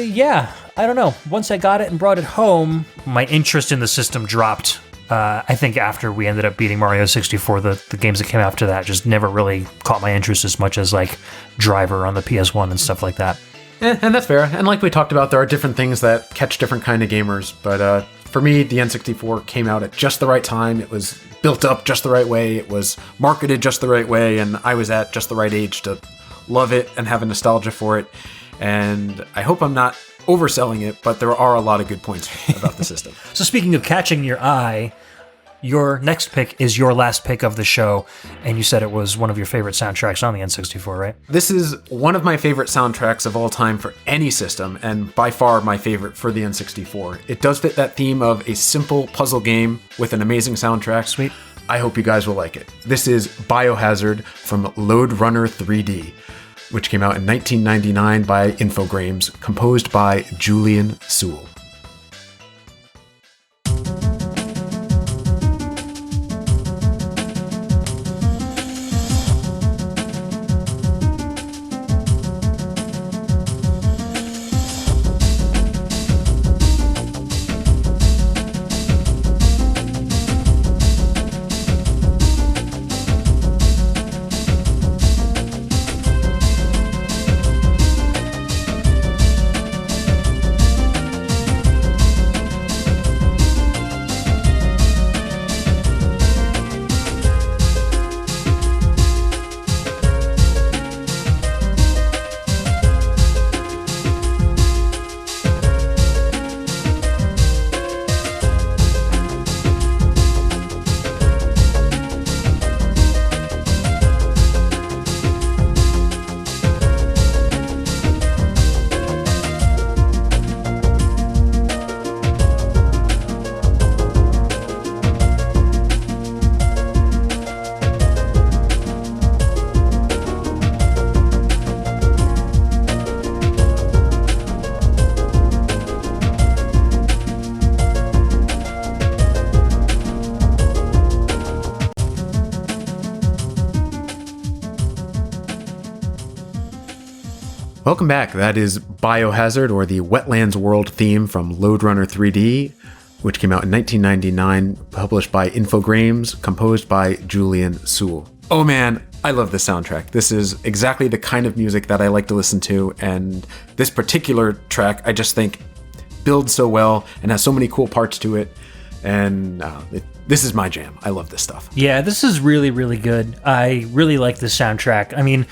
yeah, I don't know. Once I got it and brought it home, my interest in the system dropped. I think after we ended up beating Mario 64, the games that came after that just never really caught my interest as much as like Driver on the PS1 and stuff like that. And that's fair. And like we talked about, there are different things that catch different kind of gamers. But for me, the N64 came out at just the right time. It was built up just the right way. It was marketed just the right way. And I was at just the right age to love it and have a nostalgia for it. And I hope I'm not overselling it, but there are a lot of good points about the system. So speaking of catching your eye, your next pick is your last pick of the show, and you said it was one of your favorite soundtracks on the N64, right? This is one of my favorite soundtracks of all time for any system, and by far my favorite for the N64. It does fit that theme of a simple puzzle game with an amazing soundtrack. Sweet. I hope you guys will like it. This is Biohazard from Lode Runner 3D, which came out in 1999 by Infogrames, composed by Julian Sewell. Welcome back. That is Biohazard, or the Wetlands World theme from Lode Runner 3D, which came out in 1999, published by Infogrames, composed by Julian Sewell. Oh man, I love this soundtrack. This is exactly the kind of music that I like to listen to, and this particular track, I just think, builds so well and has so many cool parts to it, and this is my jam. I love this stuff. Yeah, this is really, really good. I really like this soundtrack. I mean,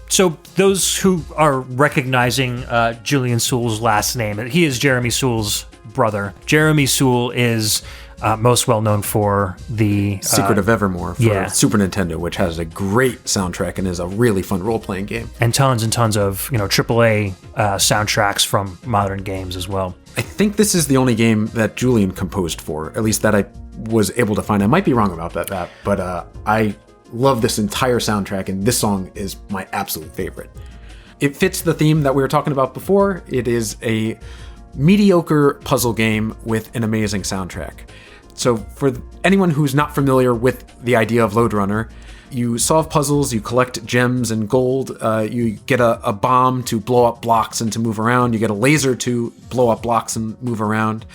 so those who are recognizing Julian Sewell's last name, he is Jeremy Sewell's brother. Jeremy Sewell is most well known for the Secret of Evermore for Super Nintendo, which has a great soundtrack and is a really fun role-playing game. And tons of AAA soundtracks from modern games as well. I think this is the only game that Julian composed for, at least that I was able to find. I might be wrong about that, but I love this entire soundtrack, and this song is my absolute favorite. It fits the theme that we were talking about before. It is a mediocre puzzle game with an amazing soundtrack. So for anyone who's not familiar with the idea of Lode Runner, You solve puzzles, you collect gems and gold, you get a bomb to blow up blocks and to move around, you get a laser to blow up blocks and move around.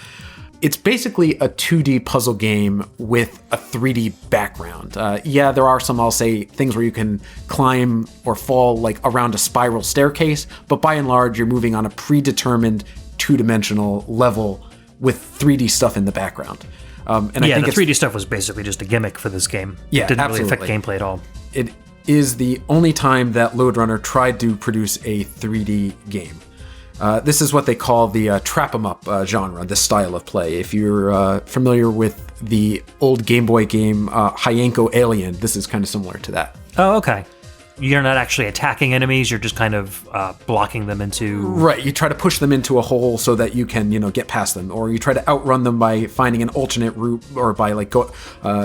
It's basically a 2D puzzle game with a 3D background. Yeah, there are some, I'll say, things where you can climb or fall like around a spiral staircase, but by and large, you're moving on a predetermined 2-dimensional level with 3D stuff in the background. And I think the 3D stuff was basically just a gimmick for this game. Yeah, it didn't absolutely. really affect gameplay at all. It is the only time that Lode Runner tried to produce a 3D game. This is what they call the trap 'em up genre, this style of play. If you're familiar with the old Game Boy game Hyenko Alien, this is kind of similar to that. Oh, okay. You're not actually attacking enemies, you're just kind of blocking them into... Right, you try to push them into a hole so that you can, get past them, or you try to outrun them by finding an alternate route, or by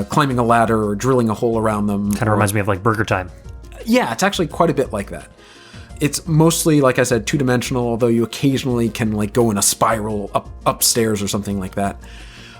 climbing a ladder or drilling a hole around them. Kind of reminds me of like Burger Time. Yeah, it's actually quite a bit like that. It's mostly, like I said, 2-dimensional, although you occasionally can go in a spiral upstairs or something like that.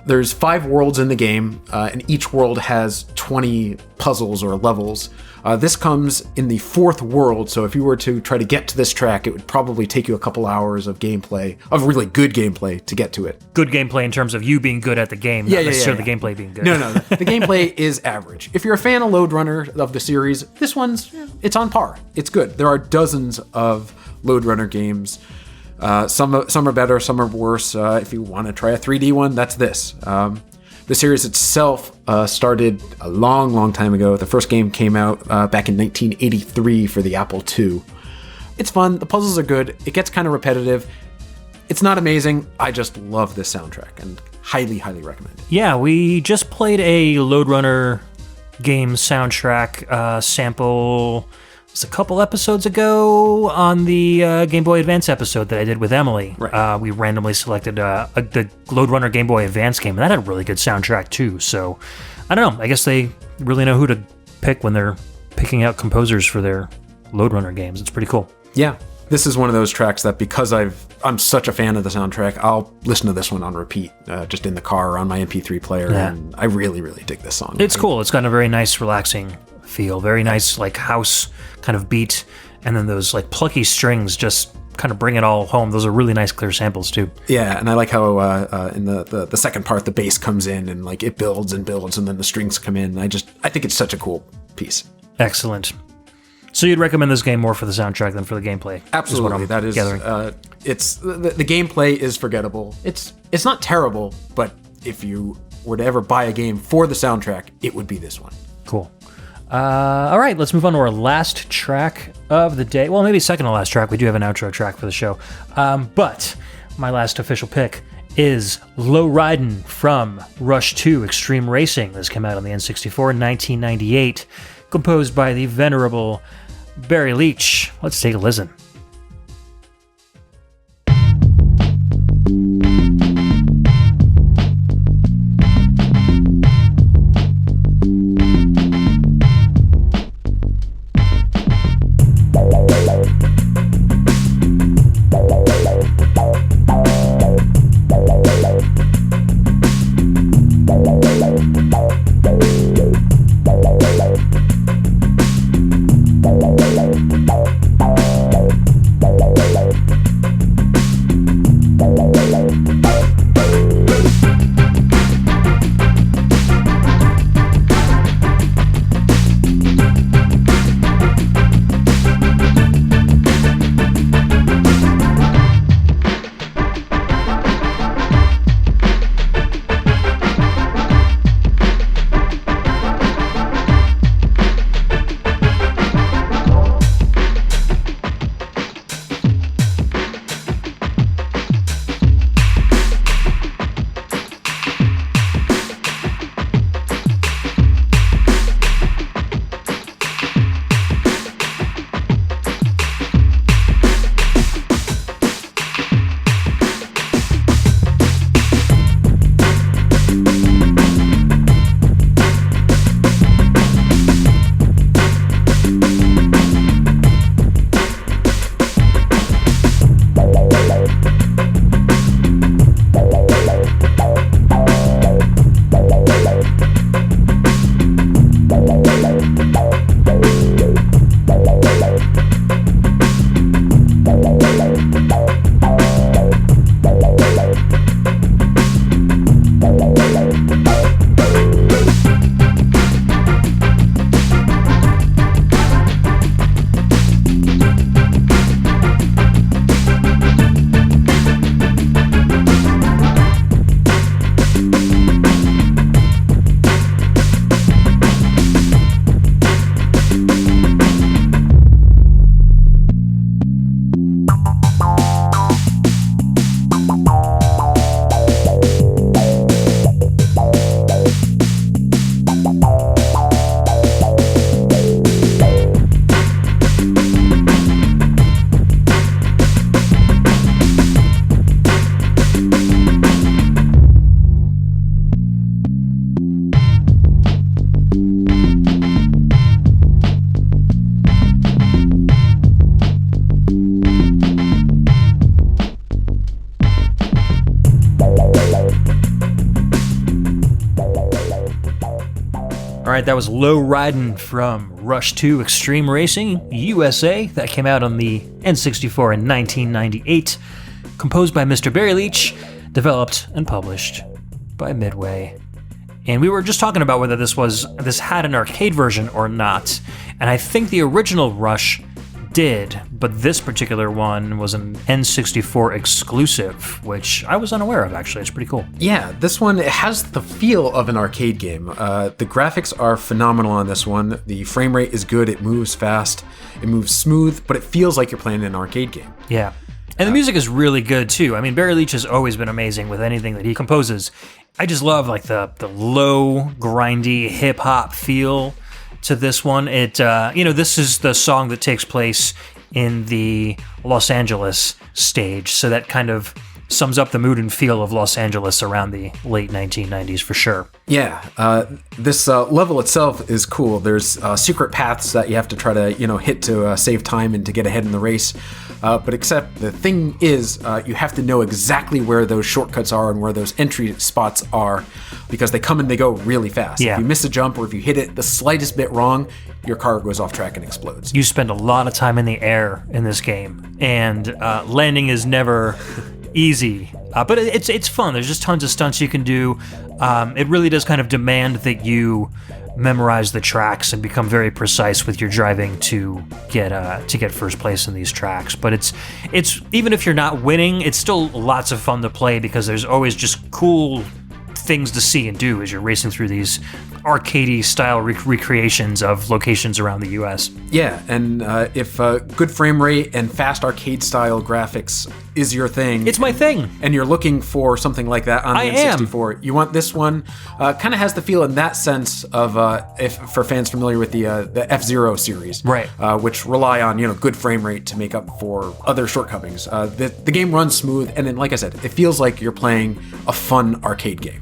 There's 5 worlds in the game, and each world has 20 puzzles or levels. This comes in the 4th world, so if you were to try to get to this track, it would probably take you a couple hours of gameplay, of really good gameplay, to get to it. Good gameplay in terms of you being good at the game, not necessarily the gameplay being good. No, the gameplay is average. If you're a fan of Lode Runner, of the series, this one's, it's on par. It's good. There are dozens of Lode Runner games. Some are better, some are worse. If you want to try a 3D one, that's this. The series itself started a long time ago. The first game came out back in 1983 for the Apple II. It's fun. The puzzles are good. It gets kind of repetitive. It's not amazing. I just love this soundtrack and highly recommend it. Yeah, we just played a Lode Runner game soundtrack sample... It was a couple episodes ago on the Game Boy Advance episode that I did with Emily. Right. We randomly selected the Lode Runner Game Boy Advance game, and that had a really good soundtrack too. So, I don't know. I guess they really know who to pick when they're picking out composers for their Lode Runner games. It's pretty cool. Yeah. This is one of those tracks that because I'm such a fan of the soundtrack, I'll listen to this one on repeat, just in the car or on my MP3 player, and I really dig this song. It's cool. It's got a very nice, relaxing feel. Very nice, house kind of beat, and then those plucky strings just kind of bring it all home. Those are really nice, clear samples too. Yeah, and I like how in the second part the bass comes in and it builds and builds, and then the strings come in. I think it's such a cool piece. Excellent. So you'd recommend this game more for the soundtrack than for the gameplay? Absolutely, that is. It's the gameplay is forgettable. It's not terrible, but if you were to ever buy a game for the soundtrack, it would be this one. Cool. All right, let's move on to our last track of the day. Well, maybe second to last track. We do have an outro track for the show. But my last official pick is Low Ridin' from Rush 2 Extreme Racing. This came out on the N64 in 1998, composed by the venerable Barry Leach. Let's take a listen. right, that was Low Ridin' from Rush 2 Extreme Racing USA. That came out on the N64 in 1998. Composed by Mr. Barry Leach, developed and published by Midway. And we were just talking about whether this had an arcade version or not. And I think the original Rush did, but this particular one was an N64 exclusive, which I was unaware of, actually. It's pretty cool. Yeah, this one, it has the feel of an arcade game. The graphics are phenomenal on this one. The frame rate is good, it moves fast, it moves smooth, but it feels like you're playing an arcade game. Yeah. And the music is really good, too. I mean, Barry Leach has always been amazing with anything that he composes. I just love, like, the low, grindy, hip-hop feel to this one. This is the song that takes place in the Los Angeles stage, so that kind of sums up the mood and feel of Los Angeles around the late 1990s for sure. Yeah, this level itself is cool. There's secret paths that you have to try to hit to save time and to get ahead in the race. But except the thing is, you have to know exactly where those shortcuts are and where those entry spots are, because they come and they go really fast. Yeah. If you miss a jump or if you hit it the slightest bit wrong, your car goes off track and explodes. You spend a lot of time in the air in this game, and landing is never easy. But it's fun. There's just tons of stunts you can do. It really does kind of demand that you memorize the tracks and become very precise with your driving to get first place in these tracks. But it's even if you're not winning, it's still lots of fun to play because there's always just cool things to see and do as you're racing through these arcadey style recreations of locations around the US. Yeah, and if good frame rate and fast arcade style graphics is your thing, it's my thing, and you're looking for something like that on the N64, you want this one. Kind of has the feel in that sense of if for fans familiar with the F-Zero series, right? Which rely on good frame rate to make up for other shortcomings. The game runs smooth, and then, like I said, it feels like you're playing a fun arcade game.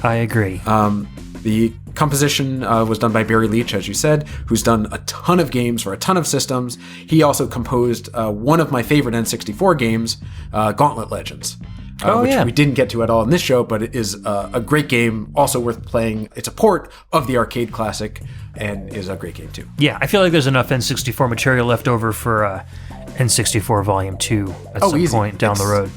I agree. The composition was done by Barry Leach, as you said, who's done a ton of games for a ton of systems. He also composed one of my favorite N64 games, Gauntlet Legends, which we didn't get to at all in this show, but it is a great game, also worth playing. It's a port of the arcade classic and is a great game, too. Yeah, I feel like there's enough N64 material left over for N64 Volume 2 at some point down the road.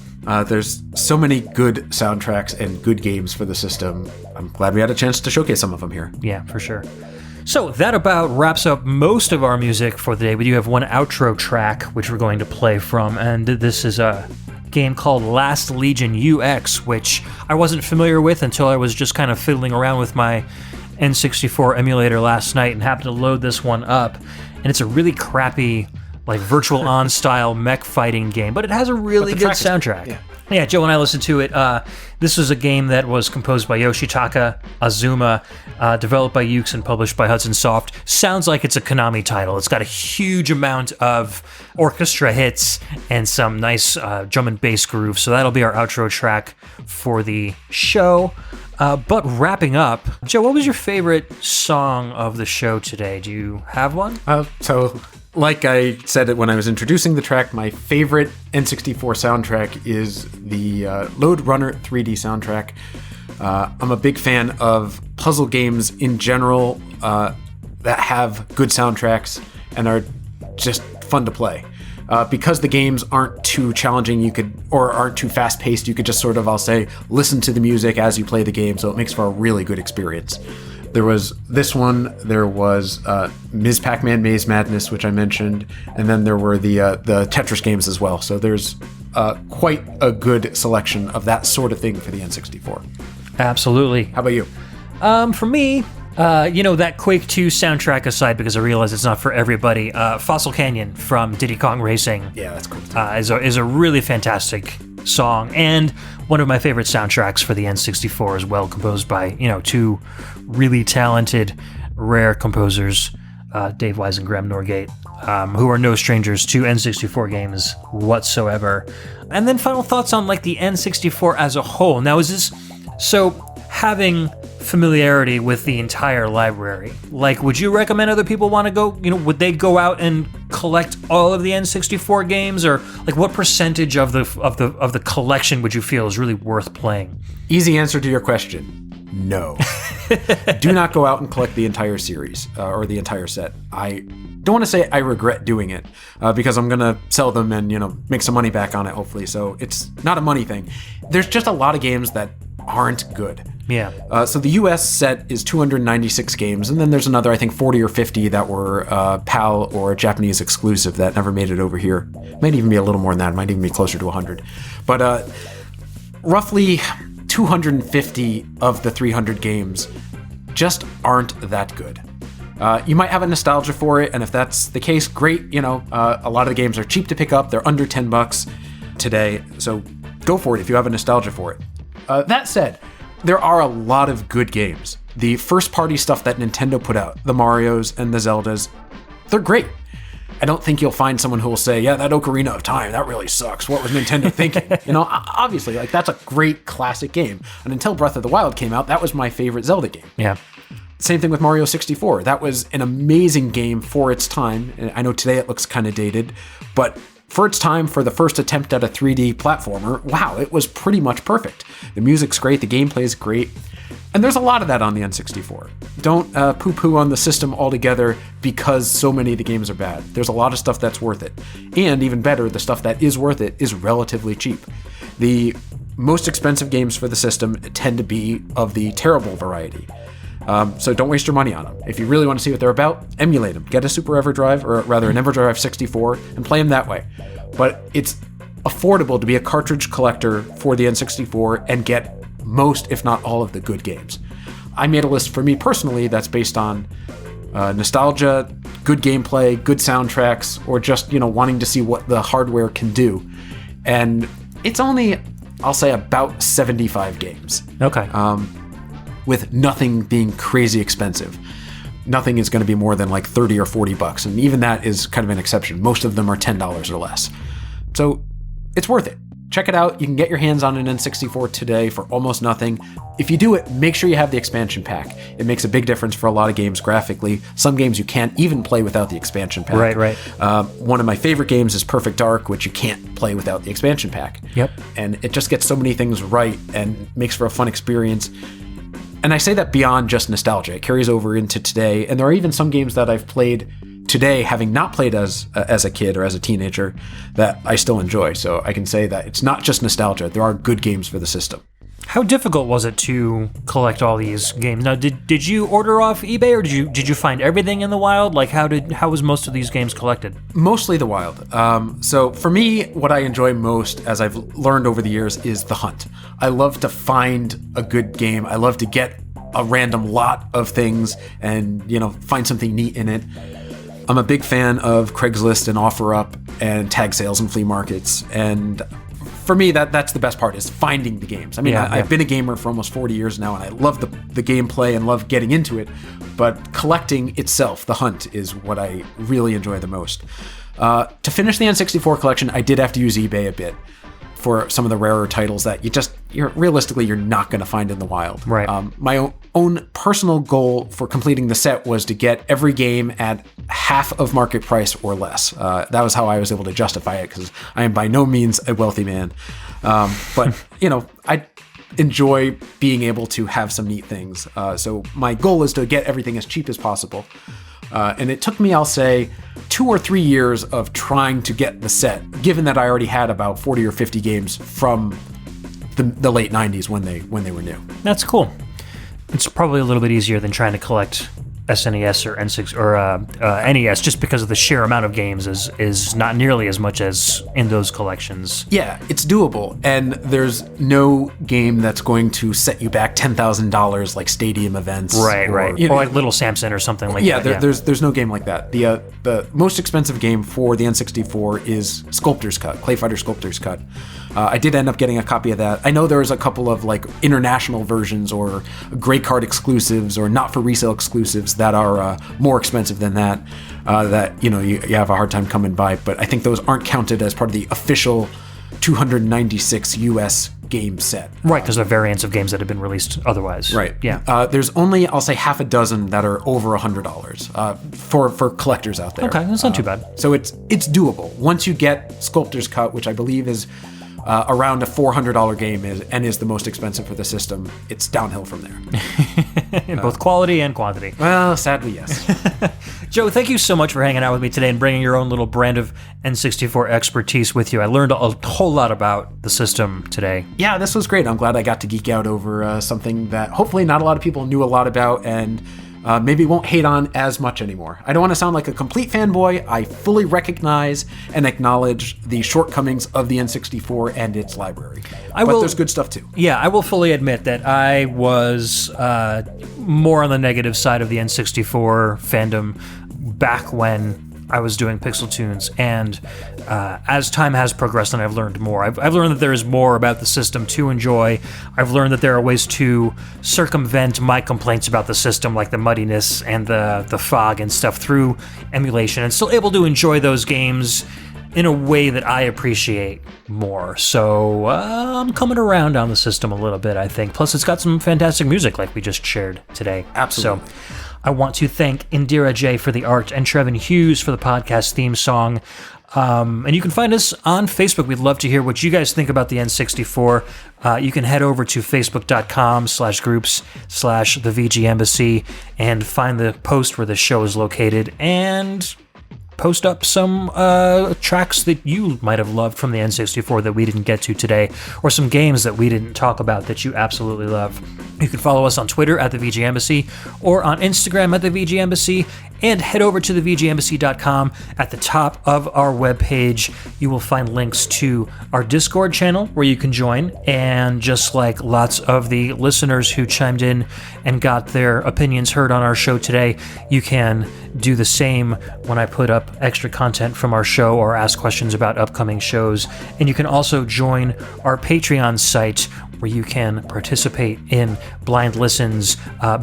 There's so many good soundtracks and good games for the system. I'm glad we had a chance to showcase some of them here. Yeah, for sure. So that about wraps up most of our music for the day. We do have one outro track, which we're going to play from, and this is a game called Last Legion UX, which I wasn't familiar with until I was just kind of fiddling around with my N64 emulator last night and happened to load this one up. And it's a really crappy, like Virtual On style mech fighting game, but it has a really good soundtrack. Yeah, Joe and I listened to it. This was a game that was composed by Yoshitaka Azuma, developed by Yuke's and published by Hudson Soft. Sounds like it's a Konami title. It's got a huge amount of orchestra hits and some nice drum and bass grooves, so that'll be our outro track for the show. But wrapping up, Joe, what was your favorite song of the show today? Do you have one? Like I said it when I was introducing the track, my favorite N64 soundtrack is the Lode Runner 3D soundtrack. I'm a big fan of puzzle games in general that have good soundtracks and are just fun to play. Because the games aren't too challenging, or aren't too fast-paced, you could just sort of, I'll say, listen to the music as you play the game, so it makes for a really good experience. There was this one, there was Ms. Pac-Man Maze Madness, which I mentioned, and then there were the Tetris games as well. So there's quite a good selection of that sort of thing for the N64. Absolutely. How about you? For me, that Quake 2 soundtrack aside, because I realize it's not for everybody, Fossil Canyon from Diddy Kong Racing. Yeah, that's cool too. Is a really fantastic song, and one of my favorite soundtracks for the N64 as well, composed by, two really talented, rare composers, Dave Wise and Graham Norgate, who are no strangers to N64 games whatsoever. And then final thoughts on, like, the N64 as a whole. Now, having familiarity with the entire library, like, would you recommend other people want to go, would they go out and collect all of the N64 games, or like what percentage of the collection would you feel is really worth playing? Easy answer to your question: no. Do not go out and collect the entire series or the entire set. I don't want to say I regret doing it because I'm going to sell them and, make some money back on it, hopefully. So it's not a money thing. There's just a lot of games that aren't good. Yeah. So the US set is 296 games, and then there's another, I think, 40 or 50 that were PAL or Japanese exclusive that never made it over here. Might even be a little more than that. It might even be closer to 100. But roughly 250 of the 300 games just aren't that good. You might have a nostalgia for it, and if that's the case, great. A lot of the games are cheap to pick up. They're under $10 today, so go for it if you have a nostalgia for it. That said, there are a lot of good games. The first-party stuff that Nintendo put out, the Marios and the Zeldas, they're great. I don't think you'll find someone who will say, yeah, that Ocarina of Time, that really sucks. What was Nintendo thinking? Obviously, that's a great classic game. And until Breath of the Wild came out, that was my favorite Zelda game. Yeah. Same thing with Mario 64. That was an amazing game for its time. And I know today it looks kind of dated, but for its time, for the first attempt at a 3D platformer, wow, it was pretty much perfect. The music's great, the gameplay is great, and there's a lot of that on the N64. Don't poo-poo on the system altogether because so many of the games are bad. There's a lot of stuff that's worth it. And even better, the stuff that is worth it is relatively cheap. The most expensive games for the system tend to be of the terrible variety. So don't waste your money on them. If you really want to see what they're about, emulate them. Get a Super EverDrive, or rather an EverDrive 64, and play them that way. But it's affordable to be a cartridge collector for the N64 and get most, if not all, of the good games. I made a list for me personally that's based on nostalgia, good gameplay, good soundtracks, or just, wanting to see what the hardware can do. And it's only, I'll say, about 75 games. Okay. With nothing being crazy expensive. Nothing is going to be more than like $30 or $40, and even that is kind of an exception. Most of them are $10 or less. So it's worth it. Check it out. You can get your hands on an N64 today for almost nothing. If you do it, make sure you have the expansion pack. It makes a big difference for a lot of games graphically. Some games you can't even play without the expansion pack. Right. One of my favorite games is Perfect Dark, which you can't play without the expansion pack. Yep. And it just gets so many things right and makes for a fun experience. And I say that beyond just nostalgia. It carries over into today. And there are even some games that I've played today, having not played as a kid or as a teenager, that I still enjoy. So I can say that it's not just nostalgia. There are good games for the system. How difficult was it to collect all these games? Now, did you order off eBay, or did you find everything in the wild? Like, how was most of these games collected? Mostly the wild. So for me, what I enjoy most, as I've learned over the years, is the hunt. I love to find a good game. I love to get a random lot of things and, find something neat in it. I'm a big fan of Craigslist and OfferUp and tag sales and flea markets. And for me, that's the best part, is finding the games. I mean, I've been a gamer for almost 40 years now, and I love the gameplay and love getting into it. But collecting itself, the hunt, is what I really enjoy the most. To finish the N64 collection, I did have to use eBay a bit for some of the rarer titles that you're not going to find in the wild. Right. My own personal goal for completing the set was to get every game at half of market price or less. That was how I was able to justify it, because I am by no means a wealthy man. But, I enjoy being able to have some neat things. So my goal is to get everything as cheap as possible. And it took me, I'll say, 2 or 3 years of trying to get the set, given that I already had about 40 or 50 games from the late 90s when they were new. That's cool. It's probably a little bit easier than trying to collect SNES or N6 or NES, just because of the sheer amount of games is not nearly as much as in those collections. Yeah, it's doable, and there's no game that's going to set you back $10,000 like stadium events. Right. Or like Little Samson or something like that. There's no game like that. The most expensive game for the N64 is Sculptor's Cut, Clay Fighter Sculptor's Cut. I did end up getting a copy of that. I know there's a couple of like international versions or Grey Card exclusives or not for resale exclusives that are more expensive than that, you have a hard time coming by. But I think those aren't counted as part of the official 296 US game set. Right, because they're variants of games that have been released otherwise. Right. Yeah. There's only, I'll say, half a dozen that are over $100 for collectors out there. Okay, that's not too bad. So it's doable. Once you get Sculptor's Cut, which I believe is around a $400 game is the most expensive for the system, it's downhill from there. In both quality and quantity. Well, sadly, yes. Joe, thank you so much for hanging out with me today and bringing your own little brand of N64 expertise with you. I learned a whole lot about the system today. Yeah, this was great. I'm glad I got to geek out over something that hopefully not a lot of people knew a lot about and maybe won't hate on as much anymore. I don't want to sound like a complete fanboy. I fully recognize and acknowledge the shortcomings of the N64 and its library. But there's good stuff too. Yeah, I will fully admit that I was more on the negative side of the N64 fandom back when I was doing Pixel Tunes, and as time has progressed and I've learned more, I've learned that there is more about the system to enjoy. I've learned that there are ways to circumvent my complaints about the system, like the muddiness and the fog and stuff, through emulation, and still able to enjoy those games in a way that I appreciate more. So I'm coming around on the system a little bit, I think. Plus, it's got some fantastic music like we just shared today. Absolutely. So I want to thank Indira J for the art and Trevin Hughes for the podcast theme song. And you can find us on Facebook. We'd love to hear what you guys think about the N64. You can head over to facebook.com/groups/the VG Embassy and find the post where the show is located and post up some tracks that you might have loved from the N64 that we didn't get to today, or some games that we didn't talk about that you absolutely love. You can follow us on Twitter at the VG Embassy or on Instagram at the VG Embassy, and head over to thevgembassy.com. At the top of our webpage, you will find links to our Discord channel where you can join, and just like lots of the listeners who chimed in and got their opinions heard on our show today, you can do the same when I put up extra content from our show or ask questions about upcoming shows. And you can also join our Patreon site where you can participate in blind listens,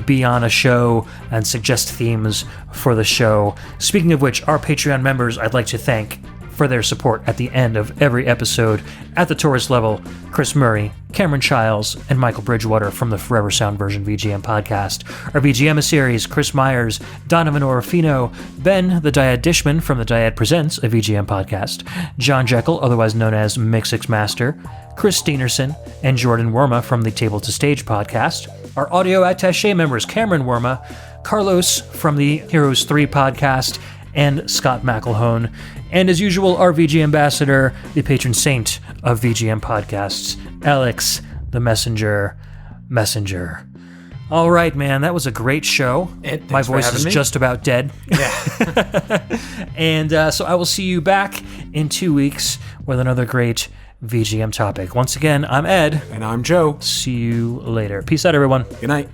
be on a show, and suggest themes for the show. Speaking of which, our Patreon members I'd like to thank for their support at the end of every episode. At the tourist level, Chris Murray, Cameron Childs, and Michael Bridgewater from the Forever Sound Version VGM podcast. Our VG emissaries, Chris Myers, Donovan Orofino, Ben the Dyad Dishman from the Dyad Presents, a VGM podcast, John Jekyll, otherwise known as Mixix Master, Chris Steenerson, and Jordan Worma from the Table to Stage podcast. Our audio attaché members, Cameron Worma, Carlos from the Heroes 3 podcast, and Scott McElhone. And as usual, our VG ambassador, the patron saint of VGM podcasts, Alex the Messenger. All right, man, that was a great show. My voice is just about dead. Yeah. And so I will see you back in 2 weeks with another great VGM topic. Once again, I'm Ed. And I'm Joe. See you later. Peace out, everyone. Good night.